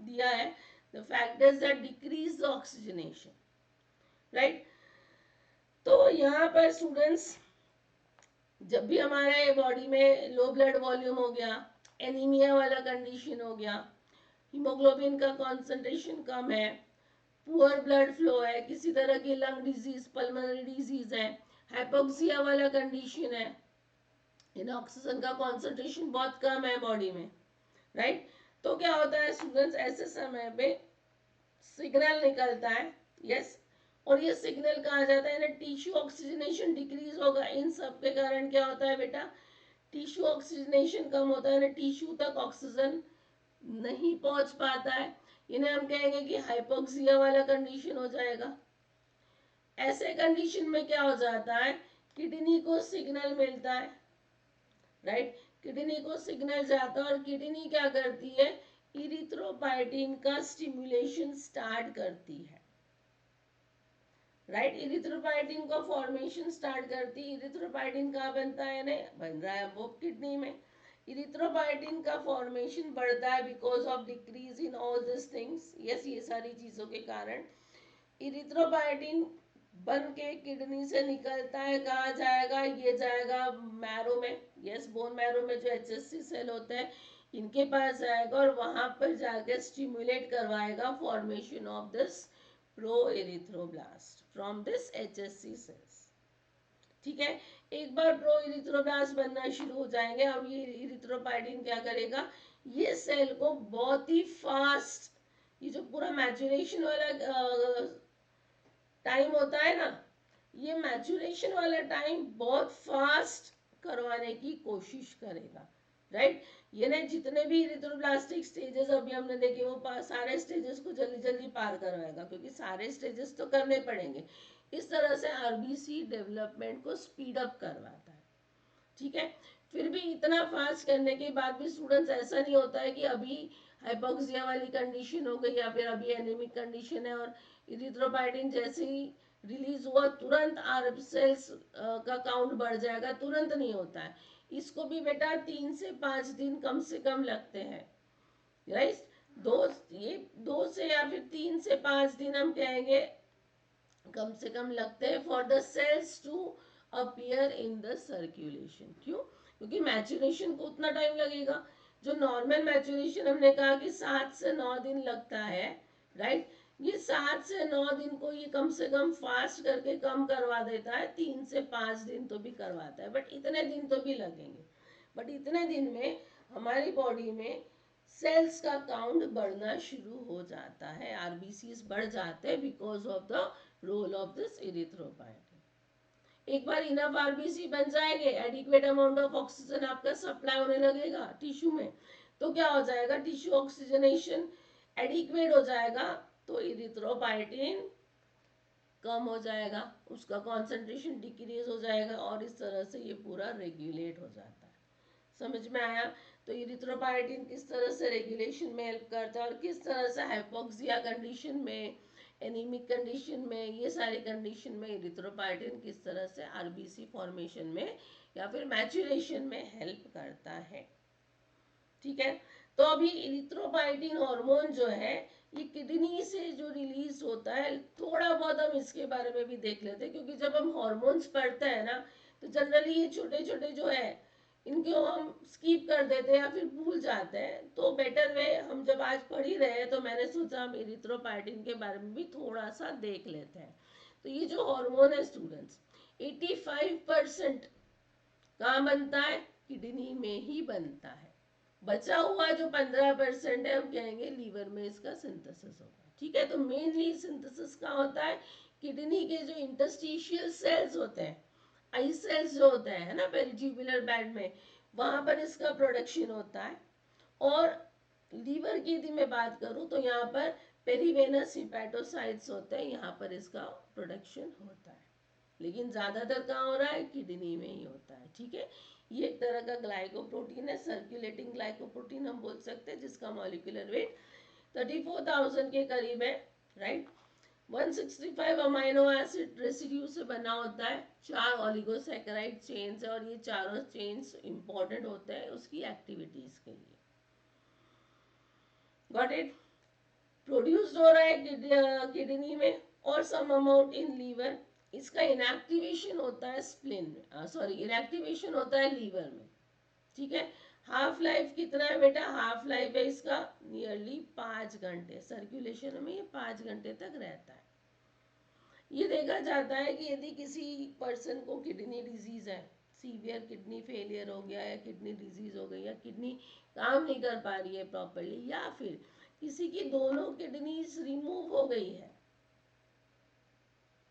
A: दिया है the factors that decrease the oxygenation, right. तो यहाँ पर स्टूडेंट्स, जब भी हमारे बॉडी में लो ब्लड वॉल्यूम हो गया, एनीमिया वाला कंडीशन हो गया, हीमोग्लोबिन का कॉन्सेंट्रेशन कम है, पुअर ब्लड फ्लो है, किसी तरह की लंग डिजीज, पल्मोनरी डिजीज है, हाइपोक्सिया वाला कंडीशन है, इन ऑक्सीजन का कॉन्सेंट्रेशन बहुत कम है बॉडी में, राइट। तो क्या होता है स्टूडेंट्स, ऐसे समय पे सिग्नल निकलता है, यस, और ये सिग्नल कहा जाता है ना, टिश्यू ऑक्सीजनेशन डिक्रीज होगा। इन सब के कारण क्या होता है बेटा, टिश्यू ऑक्सीजनेशन कम होता है ना, टिश्यू तक ऑक्सीजन नहीं पहुंच पाता है, इन्हें हम कहेंगे कि हाइपोक्सिया वाला कंडीशन हो जाएगा। ऐसे कंडीशन में क्या हो जाता है, किडनी को सिग्नल मिलता है, राइट, किडनी को सिग्नल जाता है और किडनी क्या करती है, इरिथ्रोपाइटिन का स्टिमुलेशन स्टार्ट करती है, राइट, इरिथ्रोपाइटिन का फॉर्मेशन स्टार्ट करती है। इरिथ्रोपाइटिन कहाँ बनता है, नहीं बन रहा है वो किडनी में। इरिथ्रोपाइटिन का फॉर्मेशन बढ़ता है because of decrease in all this things, yes, ये सारी चीजों के कारण इरिथ्रोपाइटिन बन के किडनी से निकलता है, कहाँ जाएगा, ये जाएगा मैरो में, यस, बोन मैरो में जो एचएससी सेल होते हैं इनके पास जाएगा और वहां पर जाके स्टिमुलेट करवाएगा formation of this proerythroblast from this HSC cells, ठीक है। एक बार प्रो इरिथ्रोब्लास्ट बनना शुरू हो जाएंगे, अब ये इरिथ्रोपाइटिन क्या करेगा, ये सेल को बहुत ही फास्ट, ये जो पूरा मैचुरेशन वाला टाइम होता है ना, ये मैचुरेशन वाला टाइम बहुत फास्ट करवाने की कोशिश करेगा, राइट। ये ना जितने भी इरिथ्रोब्लास्टिक स्टेजेस अभी हमने देखे वो सारे स्टेजेस को जल्दी जल्दी पार करवाएगा, क्योंकि सारे स्टेजेस तो करने पड़ेंगे। इस तरह से आरबीसी डेवलपमेंट को स्पीड अप करवाता है, ठीक है। फिर भी इतना फास्ट करने के बाद भी स्टूडेंट्स, ऐसा नहीं होता है कि अभी हाइपोक्सिया वाली कंडीशन हो गई या फिर अभी एनीमिक कंडीशन है और इरिथ्रोपाइटिन जैसे ही रिलीज हुआ तुरंत आर सेल्स का काउंट बढ़ जाएगा, तुरंत नहीं होता है। इसको भी बेटा 3 से 5 दिन कम से कम लगते हैं, राइट। दो ये 2 से या फिर 3 से 5 दिन हम कहेंगे कम से कम लगते हैं for the cells to appear in the circulation. क्यों, क्योंकि मैचुरेशन को उतना टाइम लगेगा। जो नॉर्मल मैचुरेशन हमने कहा कि 7 से 9 दिन लगता है, राइट, ये 7 से 9 दिन को ये कम से कम फास्ट करके कम करवा देता है, 3 से 5 दिन तो भी करवाता है, बट इतने दिन तो भी लगेंगे। बट इतने दिन में हमारी बॉडी में सेल्स का काउंट बढ़ना शुरू हो जाता है, आरबीसीज बढ़ जाते हैं because of the role of this erythropoietin. एक बार इनफ आरबीसी बन जाएंगे, एडिक्वेट अमाउंट ऑफ ऑक्सीजन आपका सप्लाई होने लगेगा टिश्यू में, तो क्या हो जाएगा, टिश्यू ऑक्सीजनेशन एडिक्वेट हो जाएगा, तो इरिथ्रोपाइटिन कम हो जाएगा, उसका कॉन्सेंट्रेशन डिक्रीज हो जाएगा और इस तरह से ये पूरा रेगुलेट हो जाता है। समझ में आया। तो इरिथ्रोपाइटिन किस तरह से रेगुलेशन में हेल्प करता है और किस तरह से हाइपोक्सिया कंडीशन में, एनीमिक कंडीशन में, ये सारी कंडीशन में इरिथ्रोपाइटिन किस तरह से आरबीसी फॉर्मेशन में या फिर मैचुरेशन में हेल्प करता है, ठीक है। तो अभी इरिथ्रोपाइटिन हार्मोन जो है ये किडनी से जो रिलीज होता है, थोड़ा बहुत हम इसके बारे में भी देख लेते हैं, क्योंकि जब हम हार्मोन्स पढ़ते हैं ना तो जनरली ये छोटे छोटे जो है इनको हम स्किप कर देते हैं या फिर भूल जाते हैं। तो बेटर वे, हम जब आज पढ़ ही रहे हैं तो मैंने सोचा हम इरिथ्रोपाइटिन के बारे में भी थोड़ा सा देख लेते हैं। तो ये जो हार्मोन है स्टूडेंट्स, 85% कहाँ बनता है, किडनी में ही बनता है। बचा हुआ जो 15% है हम कहेंगे लीवर में इसका सिंथेसिस होगा। ठीक है, तो मेनली सिंथेसिस कहाँ होता है? किडनी के जो इंटरस्टिशियल सेल्स होते हैं, आई सेल्स जो होते हैं, है ना, पेरिट्यूबुलर बेड में, वहां पर इसका प्रोडक्शन होता है। और लीवर की यदि मैं बात करूं तो यहाँ पर पेरीवेनस हिपैटोसाइट्स होते हैं, यहाँ पर इसका प्रोडक्शन होता है। लेकिन ज्यादातर कहाँ हो रहा है? किडनी में ही होता है। ठीक है, ये एक तरह का ग्लाइकोप्रोटीन है, सर्कुलेटिंग ग्लाइकोप्रोटीन हम बोल सकते हैं, जिसका मॉलिक्यूलर वेट 34,000 के करीब है। राइट, 165 अमाइनो एसिड रेसिड्यू से बना होता है, 4 ओलिगोसैकेराइड चेन्स है, और ये चारों चेन्स इंपॉर्टेंट होते हैं उसकी एक्टिविटीज के लिए। Got it? प्रोड्यूस्ड हो रहा है किडनी में और सम अमाउंट इन लीवर। इसका इनएक्टिवेशन होता है स्प्लिन में, सॉरी, इनएक्टिवेशन होता है लीवर में। ठीक है, हाफ लाइफ कितना है बेटा? हाफ लाइफ है इसका नियरली 5 घंटे। सर्कुलेशन में ये 5 घंटे तक रहता है। ये देखा जाता है कि यदि किसी पर्सन को किडनी डिजीज है, सीवियर किडनी फेलियर हो गया, या किडनी डिजीज हो गई, या किडनी काम नहीं कर पा रही है प्रॉपरली, या फिर किसी की दोनों किडनीज रिमूव हो गई है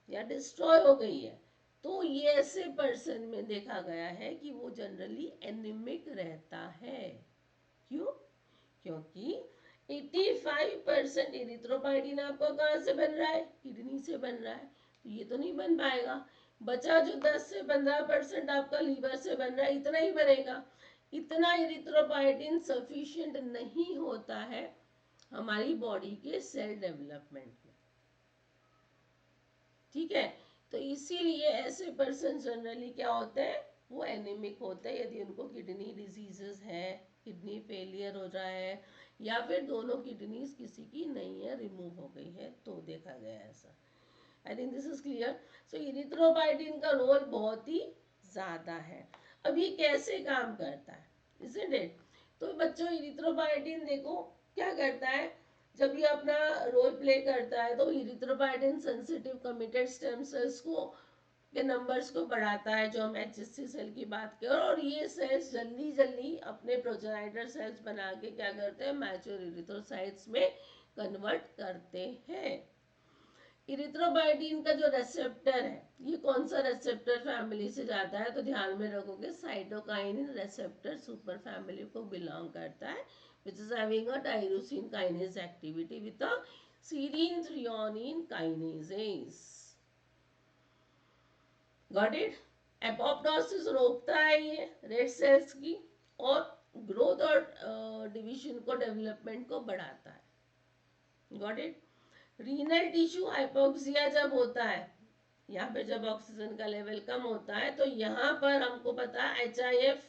A: या डिस्ट्रॉय हो गई है, तो ये ऐसे पर्सन में देखा गया है कि वो जनरली एनीमिक रहता है। क्यों? क्योंकि 85% इरिथ्रोपाइटिन आपको कहाँ से बन रहा है? किडनी से बन रहा है, तो ये तो नहीं बन पाएगा। बचा जो 10 से 15% आपका लीवर से बन रहा है, इतना ही बनेगा। इतना इरिथ्रोपाइटिन सफिशिएंट नहीं होता है हमारी बॉडी के सेल डेवलपमेंट में। ठीक है, तो इसीलिए ऐसे पर्सन जनरली क्या होते हैं? वो एनीमिक होते हैं यदि उनको किडनी डिजीजेस है, किडनी फेलियर हो रहा है, या फिर दोनों किडनीज किसी की नहीं है, रिमूव हो गई है, तो देखा गया ऐसा। I think this is clear. So erythropoietin का रोल बहुत ही ज्यादा है। अब ये कैसे काम करता है, इजंट इट? तो बच्चों, इरिथ्रोपाइटिन देखो क्या करता है, जब ये अपना रोल प्ले करता है तो इरिथ्रोपाइटिन सेंसिटिव कमिटेड स्टेम सेल्स को के नंबर्स को बढ़ाता है, जो हम HSC सेल की बात करें, और ये सेल्स जल्दी जल्दी अपने प्रोजेनाइटर सेल्स बना के क्या करते हैं? मैच्योर इरिथ्रोसाइट्स में कन्वर्ट करते हैं। इरिथ्रोपाइटिन का जो रेसेप्टर है, ये कौन सा रेसेप्टर फैमिली से जाता है? तो ध्यान में रखोगे, साइटोकाइनिन रेसेप्टर सुपर फैमिली को बिलोंग करता है, which is having a tyrosine kinase activity with a serine threonine kinases. Got it? Apoptosis रोकता है ये रेड सेल्स की, और ग्रोथ और डिवीजन को, डेवलपमेंट को बढ़ाता है। Got it? Renal tissue hypoxia जब होता है, यहाँ पे जब ऑक्सीजन का लेवल कम होता है, तो यहाँ पर हमको पता है HIF,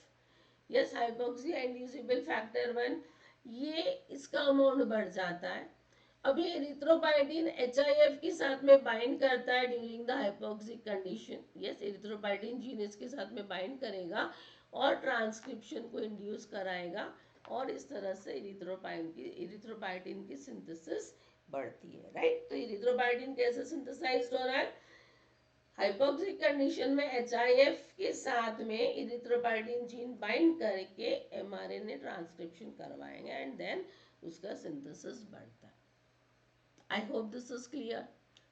A: yes, hypoxia inducible factor 1, ये इसका अमाउंट बढ़ जाता है। अब ये इरिथ्रोपाइटिन HIF के साथ में बाइंड करता है during the hypoxic condition. Yes, erythropoietin gene इसके साथ में बाइंड करेगा और ट्रांसक्रिप्शन को इंड्यूस कराएगा, और इस तरह से इरिथ्रोपाइटिन की सिंथेसिस बढ़ती है। राइट, तो इरिथ्रोपाइटिन कैसे सिंथेसाइज्ड हो रहा है? हाइपोक्सिक कंडीशन में HIF के साथ में इरिथ्रोपाइटिन जीन बाइंड करके mRNA ट्रांसक्रिप्शन करवाएंगे, एंड देन उसका सिंथेसिस बढ़ता है। आई होप दिस इज क्लियर।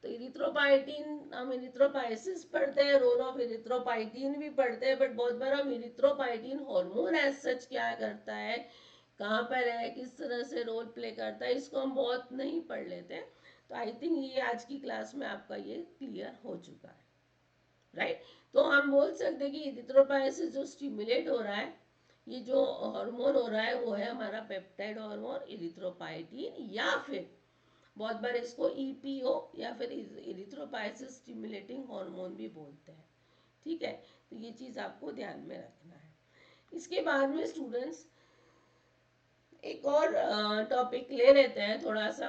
A: तो इरिथ्रोपाइटिन, हम इरिथ्रोपाइसिस पढ़ते हैं, रोल ऑफ इरिथ्रोपाइटिन भी पढ़ते हैं, बट बहुत बार हम इरिथ्रोपाइटिन हार्मोन एज सच क्या करता है, कहाँ पर है, किस तरह से रोल प्ले करता है, इसको हम बहुत नहीं पढ़ लेते हैं। तो आई थिंक ये आज की क्लास में आपका ये क्लियर हो चुका है। राइट, तो हम बोल सकते हैं कि इरिथ्रोपाइसिस जो स्टिमुलेट हो रहा है, ये जो हार्मोन हो रहा है, वो है हमारा पेप्टाइड हार्मोन इरिथ्रोपाइटिन, या फिर बहुत बार इसको EPO या फिर इरिथ्रोपाइसिस स्टिमुलेटिंग हार्मोन भी बोलते हैं। ठीक है, तो ये चीज आपको ध्यान में रखना है। इसके बाद में स्टूडेंट्स एक और टॉपिक ले लेते हैं थोड़ा सा।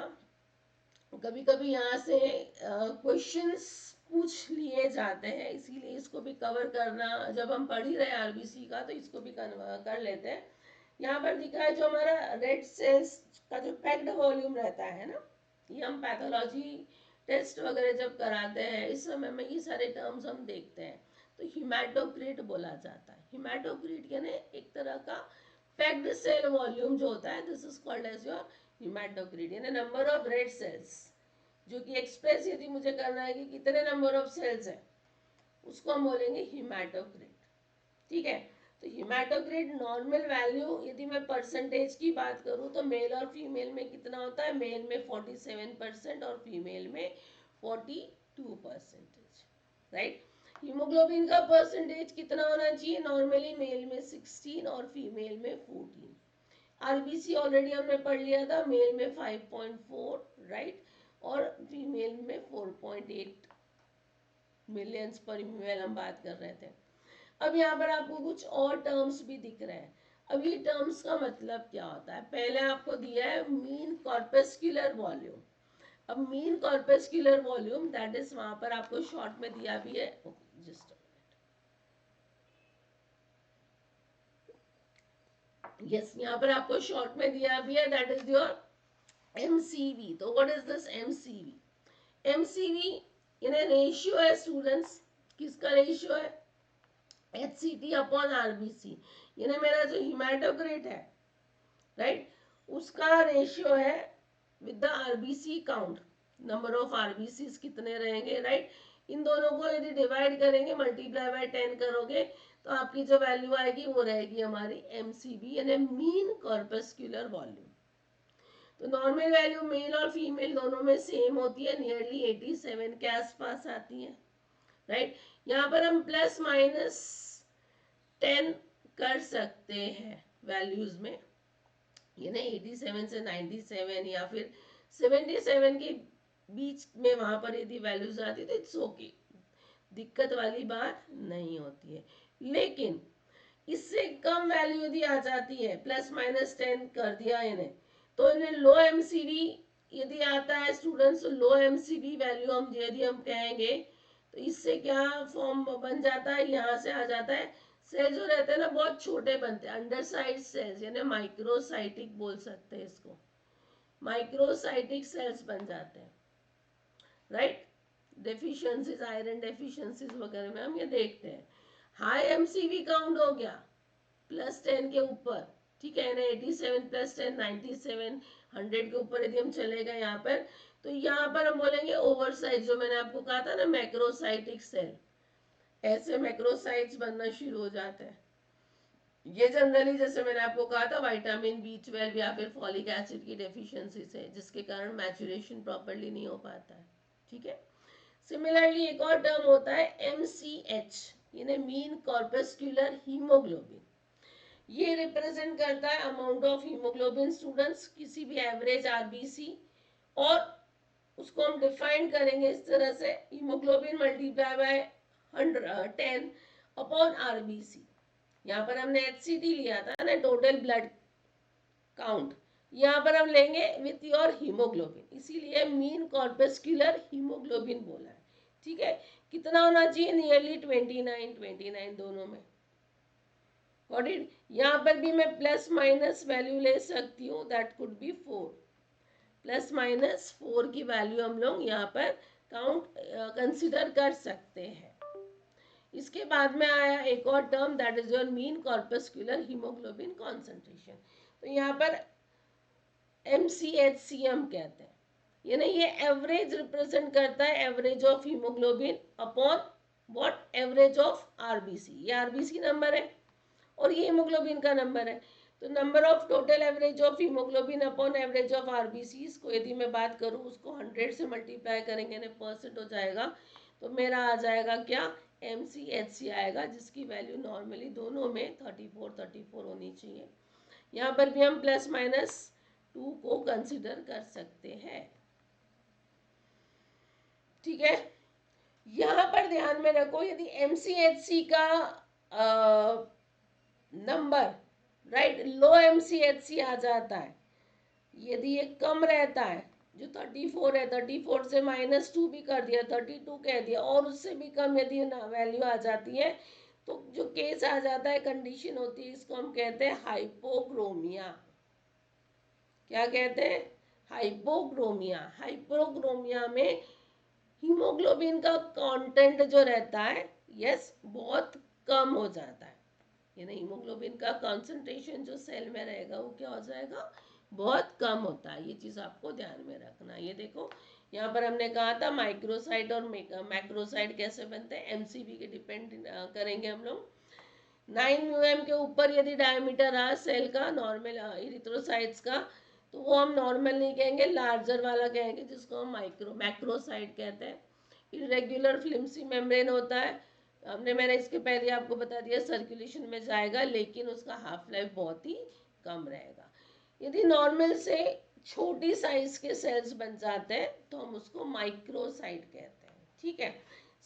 A: कभी कभी यहाँ से क्वेश्चंस पूछ लिए जाते हैं, इसीलिए इसको भी कवर करना, जब हम पढ़ ही रहे RBC का, तो इसको भी कर लेते हैं। यहाँ पर दिखा है जो हमारा रेड सेल्स का जो पैक्ड वॉल्यूम रहता है ना, ये हम पैथोलॉजी टेस्ट वगैरह जब कराते हैं, इस समय में ये सारे टर्म्स हम देखते हैं। तो हिमेटोक्रिट बोला जाता है। हिमेटोक्रिट यानी एक तरह का पैक्ड सेल वॉल्यूम जो होता है, this is called as your haematocrit, यानी नंबर ऑफ रेड सेल्स, जो कि एक्सप्रेस यदि मुझे करना है कि कितने नंबर ऑफ सेल्स है, उसको हम बोलेंगे हिमेटोक्रिट। ठीक है, तो हिमेटोक्रिट नॉर्मल वैल्यू यदि मैं परसेंटेज की बात करूं तो मेल और फीमेल में कितना होता है, मेल में 47% और फीमेल में 42%, राइट। हीमोग्लोबिन का परसेंटेज कितना होना चाहिए, नॉर्मली मेल में 16 और फीमेल में 14। आरबीसी ऑलरेडी हमने पढ़ लिया था, मेल में 5.4, राइट, और फीमेल में 4.8 मिलियंस पर ml हम बात कर रहे थे। अब यहाँ पर आपको कुछ और टर्म्स भी दिख रहे हैं। अब ये टर्म्स का मतलब क्या होता है, पहले आपको दिया है मीन कॉर्पस्कुलर वॉल्यूम। अब mean corpuscular volume that is वहां पर आपको शॉर्ट में दिया भी है, जस्ट यस, यहाँ पर आपको शॉर्ट में दिया भी है, दैट इज योर एमसीवी। तो what is this MCV? MCV यानी रेशियो है स्टूडेंट्स, किसका रेशियो है, HCT अपॉन आरबीसी, यानी मेरा जो हिमेटोक्रिट है, राइट, उसका रेशियो है with the RBC count, number of RBC कितने रहेंगे, राइट। इन दोनों को यदि डिवाइड करेंगे, मल्टीप्लाई बाय 10 करोगे, तो आपकी जो वैल्यू आएगी वो रहेगी हमारी एमसीबी, यानी मीन कॉर्पस्कुलर वॉल्यूम। तो नॉर्मल वैल्यू मेल और फीमेल दोनों में सेम होती है, नियरली 87 के आसपास आती है, राइट। यहाँ पर हम प्लस माइनस 10 कर सकते हैं वैल्यूज में, ये ना 87 से 97 या फिर 77 के बीच में वहां पर यदि वैल्यूज आती तो इट्स ओके, दिक्कत वाली बात नहीं होती है। लेकिन इससे कम वैल्यू यदि आ जाती है, प्लस माइनस 10 कर दिया इन्हें, तो इन्हें लो एमसीवी यदि आता है स्टूडेंट्स, लो एमसीवी वैल्यू हम यदि हम कहेंगे, तो इससे क्या फॉर्म बन जाता है, यहाँ से आ जाता है, सेल जो रहते हैं ना बहुत छोटे बनते हैं, अंडर साइड सेल्स, यानी माइक्रोसाइटिक बोल सकते हैं इसको, माइक्रोसाइटिक सेल्स बन जाते हैं, राइट। डेफिशिएंसीज, आयरन डेफिशिएंसीज वगैरह में हम ये देखते हैं। हाई एमसीवी काउंट हो गया प्लस 10 के ऊपर, ठीक है ना, 87 प्लस 10 97, 100 के ऊपर यदि हम चले गए यहाँ पर, तो यहाँ पर हम बोलेंगे ओवरसाइज, जो मैंने आपको कहा था ना मैक्रोसाइटिक सेल, ऐसे मैक्रोसाइट्स बनना शुरू हो जाते हैं। ये जनरली जैसे मैंने आपको कहा था विटामिन B12 या फिर फॉलिक एसिड की डेफिशिएंसी से, जिसके कारण मैचुरेशन प्रॉपर्ली नहीं हो पाता है, ठीक है। सिमिलरली एक और टर्म होता है MCH, यानी मीन कॉर्पस्कुलर हीमोग्लोबिन। ये रिप्रेजेंट करता है अमाउंट ऑफ हीमोग्लोबिन स्टूडेंट्स, किसी भी एवरेज आरबीसी, और उसको हम डिफाइन करेंगे इस तरह से, haemoglobin multiply by 10 upon RBC. यहाँ पर हमने HCT लिया था ना, टोटल ब्लड काउंट, यहाँ पर हम लेंगे विथ योर हीमोग्लोबिन, इसीलिए मीन कॉर्पस्कुलर हीमोग्लोबिन बोला है, ठीक है। कितना होना चाहिए, नियरली 29 दोनों में, गॉट इट। यहाँ पर भी मैं प्लस माइनस वैल्यू ले सकती हूँ, that could be 4, plus minus 4 की वैल्यू हम लोग यहाँ पर काउंट कंसिडर कर सकते हैं। इसके बाद में आया एक और term, that is your mean corpuscular haemoglobin concentration. तो यहाँ पर MCHC हम कहते हैं, यानी ये एवरेज रिप्रेजेंट करता है, average of haemoglobin upon what, average of RBC. ये आरबीसी नंबर है और ये हीमोग्लोबिन का नंबर है, तो number of total average of haemoglobin upon average of RBC को यदि मैं बात करूँ, उसको 100 से मल्टीप्लाई करेंगे ना, परसेंट हो जाएगा, तो मेरा आ जाएगा क्या, MCHC आएगा, जिसकी वैल्यू नॉर्मली दोनों में 34 होनी चाहिए। यहाँ पर भी हम प्लस माइनस 2 को कंसिडर कर सकते हैं, ठीक है। यहाँ पर ध्यान में रखो, यदि MCHC का नंबर, राइट, लो MCHC आ जाता है, यदि ये कम रहता है, जो 34 है, 34 से -2 भी कर दिया, 32 कह दिया, और उससे भी कम यदि वैल्यू आ जाती है, तो जो केस आ जाता है, कंडीशन होती है, इसको हम कहते हैं हाइपोक्रोमिया। क्या कहते हैं, हाइपोक्रोमिया। हाइपोक्रोमिया में हीमोग्लोबिन का कंटेंट जो रहता है, यस बहुत कम हो जाता है, यानी हीमोग्लोबिन का कॉन्सेंट्रेशन जो सेल में रहेगा वो क्या हो जाएगा, बहुत कम होता है। ये चीज़ आपको ध्यान में रखना है। ये देखो यहाँ पर हमने कहा था माइक्रोसाइट और मैक्रोसाइट कैसे बनते हैं, एमसीबी के डिपेंड करेंगे हम लोग। 9 mm के ऊपर यदि डायमीटर रहा सेल का नॉर्मल इरिथ्रोसाइट्स का, तो वो हम नॉर्मल नहीं कहेंगे, लार्जर वाला कहेंगे, जिसको हम मैक्रोसाइट कहते हैं। इरेग्युलर फ्लिम्सी मेम्ब्रेन होता है, मैंने इसके पहले आपको बता दिया सर्कुलेशन में जाएगा, लेकिन उसका हाफ लाइफ बहुत ही कम रहेगा। यदि नॉर्मल से छोटी साइज के सेल्स बन जाते हैं तो हम उसको माइक्रोसाइट कहते हैं, ठीक है।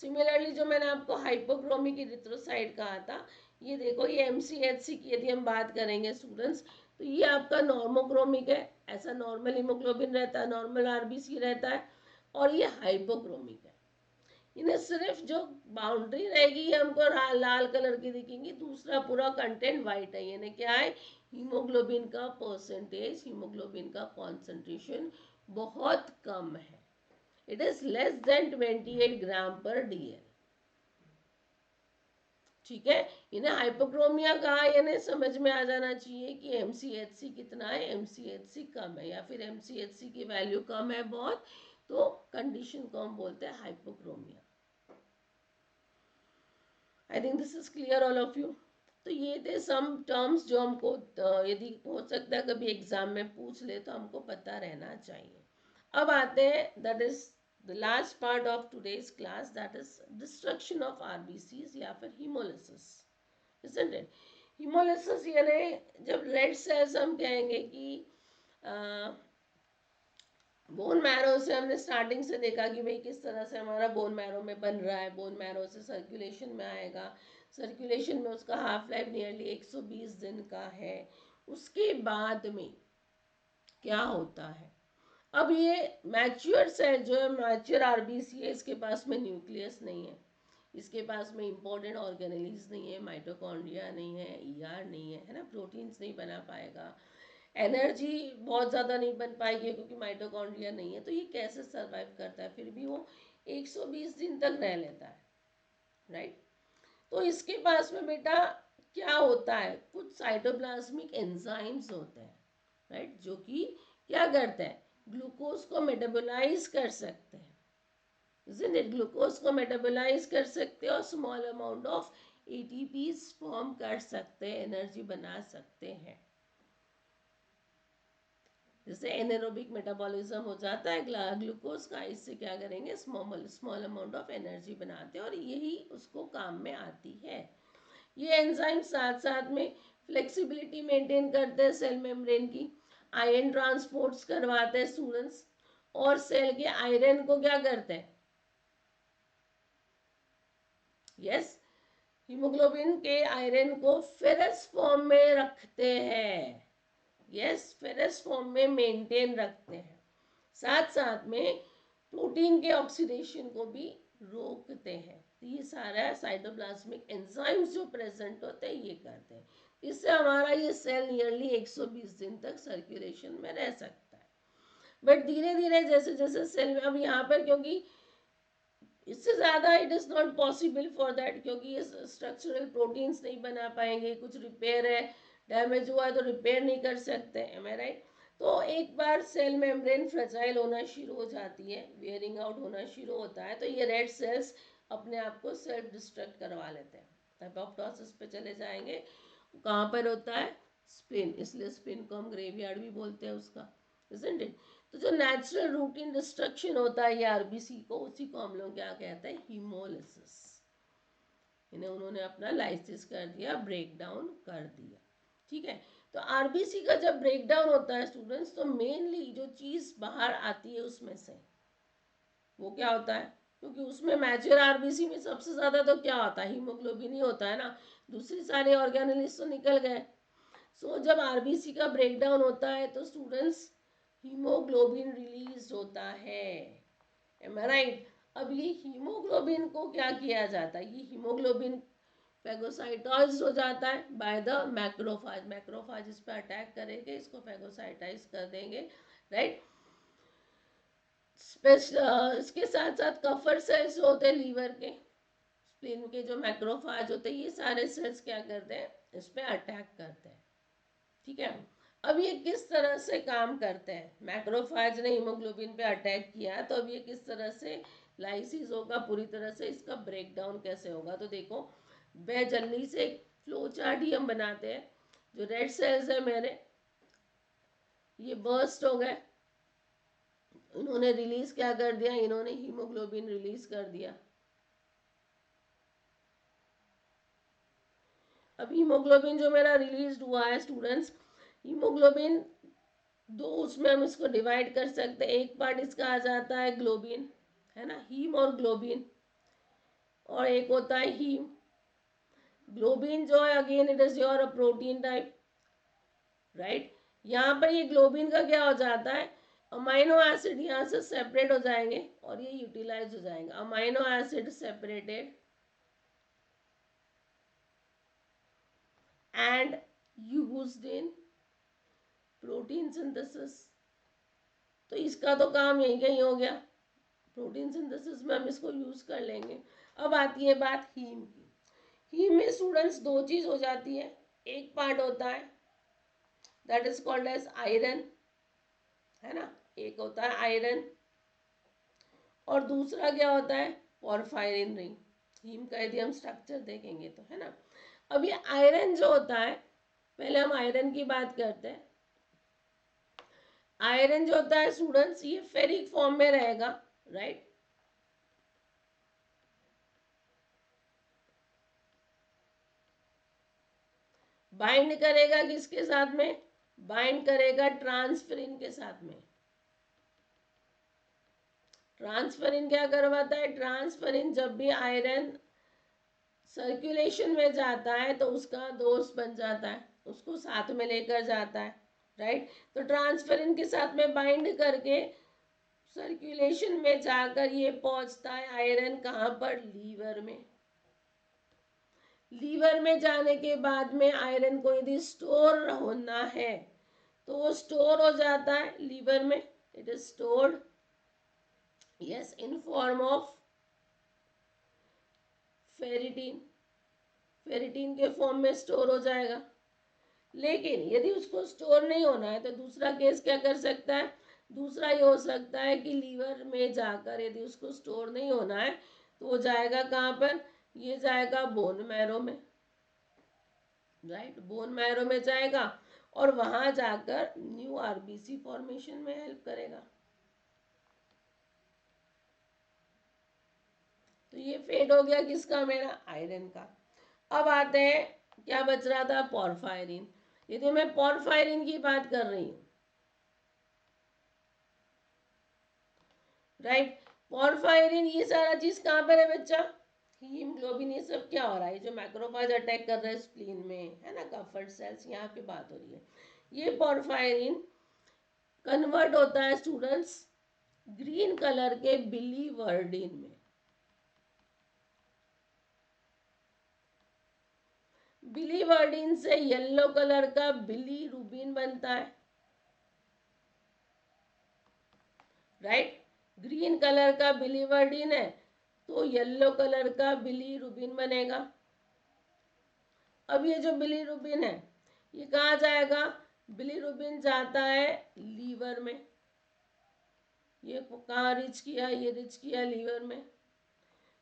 A: सिमिलरली जो मैंने आपको हाइपोक्रोमिक इरिथ्रोसाइट कहा था, ये देखो ये एमसीएचसी की यदि हम बात करेंगे स्टूडेंट्स, तो ये आपका नॉर्मोक्रोमिक है, ऐसा नॉर्मल हीमोग्लोबिन रहता है, नॉर्मल आरबीसी रहता है, और ये हाइपोक्रोमिक है। इन्हें सिर्फ जो बाउंड्री रहेगी ये हमको लाल कलर की दिखेंगी, दूसरा पूरा कंटेंट वाइट है। यानी क्या है, हीमोग्लोबिन का परसेंटेज, हीमोग्लोबिन का कॉन्सेंट्रेशन बहुत कम है, इट इज लेस देन 28 ग्राम पर डीएल, ठीक है। इन्हें हाइपोक्रोमिया कहा, यानी समझ में आ जाना चाहिए कि एमसीएचसी कितना है, एमसीएचसी कम है, या फिर एमसीएचसी की वैल्यू कम है बहुत, तो कंडीशन को हम बोलते हैं hypochromia. I think this is clear all of you. तो ये थे सम टर्म्स जो हमको यदि हो सकता है कभी एग्जाम में पूछ ले तो हमको पता रहना चाहिए। अब आते हैं that is the last part of today's class, that is destruction of RBCs या फिर हीमोलिसिस, इजंट इट। हीमोलिसिस यानी जब रेड सेल्स हम कहेंगे कि बोन मैरो से हमने स्टार्टिंग से देखा कि भाई किस तरह से हमारा बोन मैरो में बन रहा है, बोन मैरो से सर्कुलेशन में आएगा, सर्कुलेशन में उसका हाफ लाइफ नियरली 120 दिन का है। उसके बाद में क्या होता है, अब ये मैच्योर सेल जो है, मैच्योर आरबीसी है, इसके पास में न्यूक्लियस नहीं है, इसके पास में इंपॉर्टेंट ऑर्गेनेल्स नहीं है, माइटोकॉन्ड्रिया नहीं है, ईआर नहीं है ना, प्रोटीन्स नहीं बना पाएगा, एनर्जी बहुत ज़्यादा नहीं बन पाएगी क्योंकि माइटोकॉन्ड्रिया नहीं है। तो ये कैसे सरवाइव करता है, फिर भी वो 120 दिन तक रह लेता है, राइट। तो इसके पास में बेटा क्या होता है, कुछ साइटोप्लाज्मिक एंजाइम्स होते हैं, राइट, जो कि क्या करते हैं, ग्लूकोज को मेटाबोलाइज कर सकते हैं, ग्लूकोज को मेटाबोलाइज कर सकते हैं और small amount of ATP form कर सकते हैं, एनर्जी बना सकते हैं। जैसे एनेरोबिक मेटाबॉलिज्म हो जाता है ग्लूकोज का, इससे क्या करेंगे, स्मॉल अमाउंट ऑफ एनर्जी बनाते हैं और यही उसको काम में आती है। ये एंजाइम साथ साथ में फ्लेक्सिबिलिटी मेंटेन करते हैं सेल मेम्ब्रेन की, आयरन ट्रांसपोर्ट्स करवाते हैं स्टूडेंट्स, और सेल के आयरन को क्या करते हैं, यस, हीमोग्लोबिन के आयरन को फेरस फॉर्म में रखते हैं, यस, फेरस फॉर्म में मेंटेन रखते हैं, साथ साथ में प्रोटीन के ऑक्सीडेशन को भी रोकते हैं। तो ये सारा साइटोप्लाज्मिक एंजाइम्स जो प्रेजेंट होते हैं ये करते हैं, इससे हमारा ये सेल नियरली 120 दिन तक सर्कुलेशन में रह सकता है। बट धीरे धीरे जैसे जैसे सेल में, अब यहाँ पर क्योंकि इससे ज़्यादा it is not possible for that, क्योंकि ये स्ट्रक्चरल प्रोटीन्स नहीं बना पाएंगे, कुछ रिपेयर है, डैमेज हुआ है तो रिपेयर नहीं कर सकते, एम आई राइट। तो एक बार सेल मेम्ब्रेन फ्रेजाइल होना शुरू हो जाती है, वेयरिंग आउट होना शुरू होता है, तो ये रेड सेल्स अपने आप को सेल्फ डिस्ट्रक्ट करवा लेते हैं, एपोप्टोसिस पे चले जाएंगे। कहाँ पर होता है, स्प्लिन, इसलिए स्प्लिन को हम ग्रेवयार्ड भी बोलते हैं उसका, isn't it? तो जो नेचुरल रूटीन डिस्ट्रक्शन होता है ये आरबीसी को, उसी को हम लोग क्या कहते हैं, हीमोलिसिस। इन्हें उन्होंने अपना लाइसिस कर दिया, ब्रेक डाउन कर दिया, ठीक है। तो आरबीसी का जब ब्रेक डाउन होता है स्टूडेंट्स, तो मेनली जो चीज बाहर आती है उसमें से वो क्या होता है, क्योंकि उसमें मैच्योर आरबीसी में सबसे ज्यादा तो क्या होता है, हीमोग्लोबिन ही होता है ना, दूसरी सारे ऑर्गेनेल्स तो निकल गए। सो जब आरबीसी का ब्रेकडाउन होता है तो स्टूडेंट्स हीमोग्लोबिन रिलीज होता है, एम आई राइट। अब ये हीमोग्लोबिन को क्या किया जाता है, ये हीमोग्लोबिन फेगोसाइटाइज हो जाता है बाय द मैक्रोफाज, मैक्रोफाज इस पर अटैक करेंगे, इसको फेगोसाइटाइज कर देंगे, राइट। इसके साथ साथ कफर सेल्स होते हैं लीवर के, स्प्लीन के जो मैक्रोफाज होते हैं ये सारे सेल्स क्या करते हैं, इस पे अटैक करते हैं। ठीक है, अब ये किस तरह से काम करते हैं, मैक्रोफाज ने हीमोग्लोबिन पे अटैक किया तो अब ये किस तरह से लाइसिस होगा, पूरी तरह से इसका ब्रेकडाउन कैसे होगा। तो देखो वह जल्दी से एक फ्लो चार्ट ही हम बनाते हैं। जो रेड सेल्स है मेरे, ये बर्स्ट हो गए, इन्होंने रिलीज क्या कर दिया, इन्होंने हीमोग्लोबिन रिलीज कर दिया। अब हीमोग्लोबिन जो मेरा रिलीज हुआ है स्टूडेंट्स, हीमोग्लोबिन दो उसमें हम इसको डिवाइड कर सकते हैं। एक पार्ट इसका आ जाता है ग्लोबिन, है ना, हीम और ग्लोबिन, और एक होता है हीम। ग्लोबिन जो है again it is your protein type, right. यहाँ पर ये ग्लोबिन का क्या हो जाता है, अमाइनो एसिड यहाँ से सेपरेट हो जाएंगे और ये यूटिलाइज हो जाएंगे। Amino acid separated and used in protein synthesis. तो इसका तो काम यही कहीं हो गया, प्रोटीन सिंथेसिस में हम इसको यूज कर लेंगे। अब आती है बात हीम की। हीम में स्टूडेंट्स दो चीज हो जाती है, एक पार्ट होता है that is called as iron, है ना, एक होता है आयरन, और दूसरा क्या होता है, पोरफायरिन रिंग। हीम का यदि हम स्ट्रक्चर देखेंगे तो, है ना। अब ये आयरन जो होता है, पहले हम आयरन की बात करते हैं। आयरन जो होता है स्टूडेंट्स, ये फेरिक फॉर्म में रहेगा, राइट। बाइंड करेगा किसके साथ में, बाइंड करेगा ट्रांसफेरिन के साथ में। ट्रांसफेरिन क्या करवाता है, ट्रांसफेरिन जब भी आयरन सर्कुलेशन में जाता है तो उसका दोस्त बन जाता है, उसको साथ में लेकर जाता है, राइट। तो ट्रांसफेरिन के साथ में बाइंड करके सर्कुलेशन में जाकर ये पहुंचता है आयरन कहाँ पर, लीवर में। लीवर में जाने के बाद में आयरन को यदि स्टोर होना है तो वो स्टोर हो जाता है लीवर में, it is stored, yes, in form of ferritin. Ferritin के फॉर्म में स्टोर हो जाएगा। लेकिन यदि उसको स्टोर नहीं होना है तो दूसरा केस क्या कर सकता है, दूसरा ये हो सकता है कि लीवर में जाकर यदि उसको स्टोर नहीं होना है तो वो जाएगा कहाँ पर, ये जाएगा बोन मैरो में, राइट, बोन मैरो में जाएगा और वहां जाकर न्यू आरबीसी फॉर्मेशन में हेल्प करेगा। तो ये फेड हो गया किसका, मेरा आयरन का। अब आते हैं, क्या बच रहा था, पोरफायरिन। यदि मैं पोरफायरिन की बात कर रही हूँ, राइट, पोरफायरिन ये सारा चीज कहाँ पर है बच्चा, हीमोग्लोबिन, ये सब क्या हो रहा है, जो मैक्रोफाज अटैक कर रहे हैं स्प्लीन में, है ना, कफर सेल्स, यहाँ पे बात हो रही है। ये पोरफायरिन कन्वर्ट होता है स्टूडेंट्स ग्रीन कलर के बिलीवर्डिन में। बिलीवर्डिन से येलो कलर का बिलीरुबिन बनता है, राइट। ग्रीन कलर का बिलीवर्डिन है तो येलो कलर का बिलीरुबिन बनेगा। अब ये जो बिलीरुबिन है ये कहाँ जाएगा, बिलीरुबिन जाता है लीवर में। ये कहाँ रिच किया, ये रिच किया लीवर में।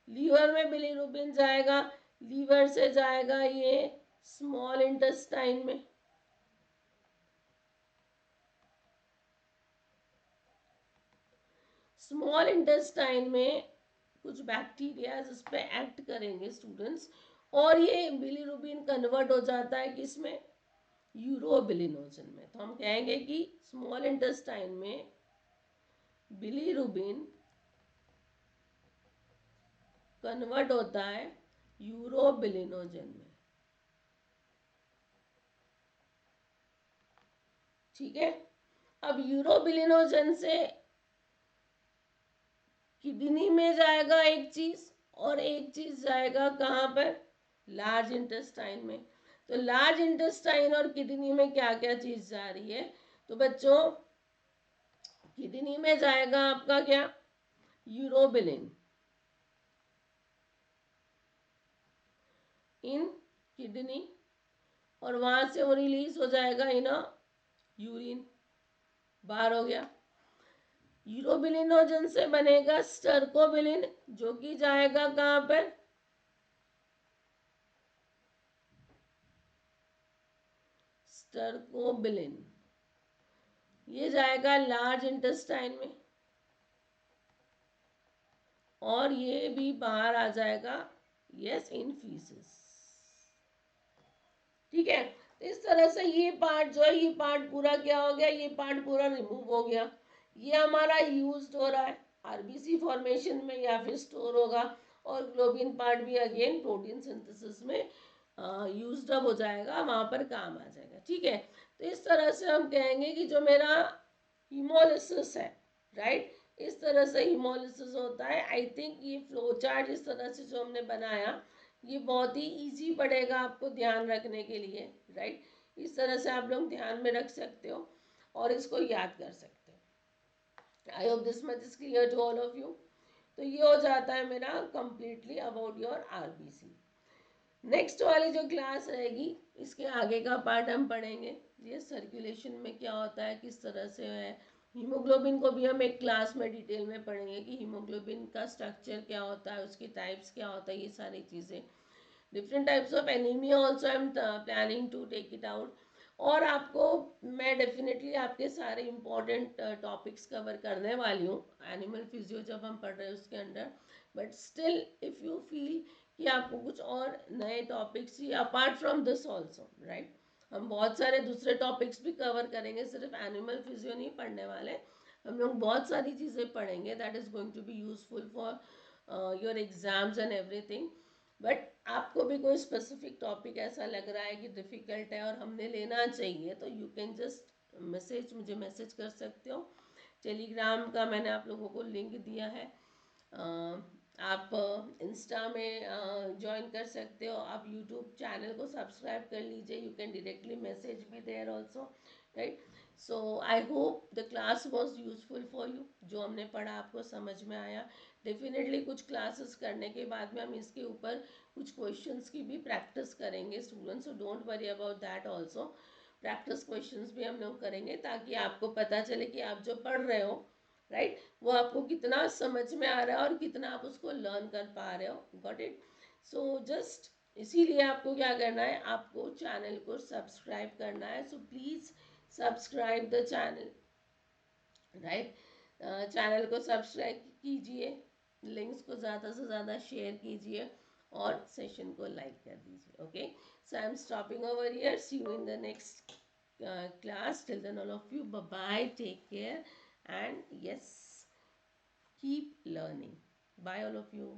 A: लीवर में बिलीरुबिन जाएगा, लीवर से जाएगा ये स्मॉल इंटेस्टाइन में। स्मॉल इंटेस्टाइन में कुछ बैक्टीरिया इस पे एक्ट करेंगे स्टूडेंट्स, और ये बिलीरुबिन कन्वर्ट हो जाता है किसमें, यूरोबिलिनोजन में। तो हम कहेंगे कि स्मॉल इंटेस्टाइन में बिलीरुबिन कन्वर्ट होता है यूरोबिलिनोजन में, ठीक है। अब यूरोबिलिनोजन से किडनी में जाएगा एक चीज, और एक चीज जाएगा कहाँ पर, लार्ज इंटेस्टाइन में। तो लार्ज इंटेस्टाइन और किडनी में क्या क्या चीज जा रही है, तो बच्चों किडनी में जाएगा आपका क्या, यूरोबिलिन, इन किडनी, और वहां से वो रिलीज हो जाएगा इन यूरिन, बाहर हो गया। यूरोबिलिनोजन से बनेगा स्टर्कोबिलिन, जो कि जाएगा कहाँ पर, स्टर्कोबिलिन, ये जाएगा लार्ज इंटेस्टाइन में, और ये भी बाहर आ जाएगा, यस, इन फीसिस। ठीक है, तो इस तरह से ये पार्ट जो है, ये पार्ट पूरा क्या हो गया, ये पार्ट पूरा रिमूव हो गया। ये हमारा यूज्ड हो रहा है आरबीसी फॉर्मेशन में या फिर स्टोर होगा, और ग्लोबिन पार्ट भी अगेन प्रोटीन सिंथेसिस में यूज्ड अप हो जाएगा, वहां पर काम आ जाएगा। ठीक है, तो इस तरह से हम कहेंगे कि जो मेरा हीमोलिसिस है, राइट, इस तरह से हीमोलिसिस होता है। आई थिंक ये फ्लो चार्ट इस तरह से जो हमने बनाया, ये बहुत ही इजी पड़ेगा आपको ध्यान रखने के लिए, राइट। इस तरह से आप लोग ध्यान में रख सकते हो और इसको याद कर सकते हो। I hope this much is clear to all of you. तो ये हो जाता है मेरा completely about your RBC. Next वाली जो क्लास रहेगी, इसके आगे का पार्ट हम पढ़ेंगे, ये सर्कुलेशन में क्या होता है, किस तरह से है। हीमोग्लोबिन को भी हम एक क्लास में डिटेल में पढ़ेंगे कि हीमोग्लोबिन का स्ट्रक्चर क्या होता है, उसकी टाइप्स क्या होता है, ये सारी चीज़ें। Different types of anaemia also I am planning to take it out. और आपको मैं डेफिनेटली आपके सारे इंपॉर्टेंट टॉपिक्स कवर करने वाली हूँ एनिमल फिजियो जब हम पढ़ रहे हैं उसके under. But still if you feel कि आपको कुछ और नए topics, apart from this also, right, हम बहुत सारे दूसरे टॉपिक्स भी कवर करेंगे, सिर्फ एनिमल फिजियो नहीं पढ़ने वाले, हम लोग बहुत सारी चीज़ें पढ़ेंगे that is going to be useful for your exams and everything. But आपको भी कोई स्पेसिफिक टॉपिक ऐसा लग रहा है कि डिफ़िकल्ट है और हमने लेना चाहिए, तो यू कैन जस्ट मुझे मैसेज कर सकते हो। टेलीग्राम का मैंने आप लोगों को लिंक दिया है, आप इंस्टा में ज्वाइन कर सकते हो, आप यूट्यूब चैनल को सब्सक्राइब कर लीजिए, you can directly message me there also, right. So I hope the class was useful for you, जो हमने पढ़ा आपको समझ में आया। डेफिनेटली कुछ क्लासेस करने के बाद में हम इसके ऊपर कुछ क्वेश्चंस की भी प्रैक्टिस करेंगे students, so don't worry about that also. Practice questions भी हम लोग करेंगे ताकि आपको पता चले कि आप जो पढ़ रहे हो, राइट, वो आपको कितना समझ में आ रहा है और कितना आप उसको लर्न कर पा रहे हो। Got it. सो जस्ट इसीलिए आपको क्या करना है, आपको चैनल को सब्सक्राइब करना है। So please subscribe the channel, right. Channel को सब्सक्राइब कीजिए, लिंक्स को ज़्यादा से ज़्यादा शेयर कीजिए और सेशन को लाइक कर दीजिए। Okay, so I am stopping over here, see you in the next class. Till then, all of you, bye bye, take care, and yes, keep learning. Bye, all of you.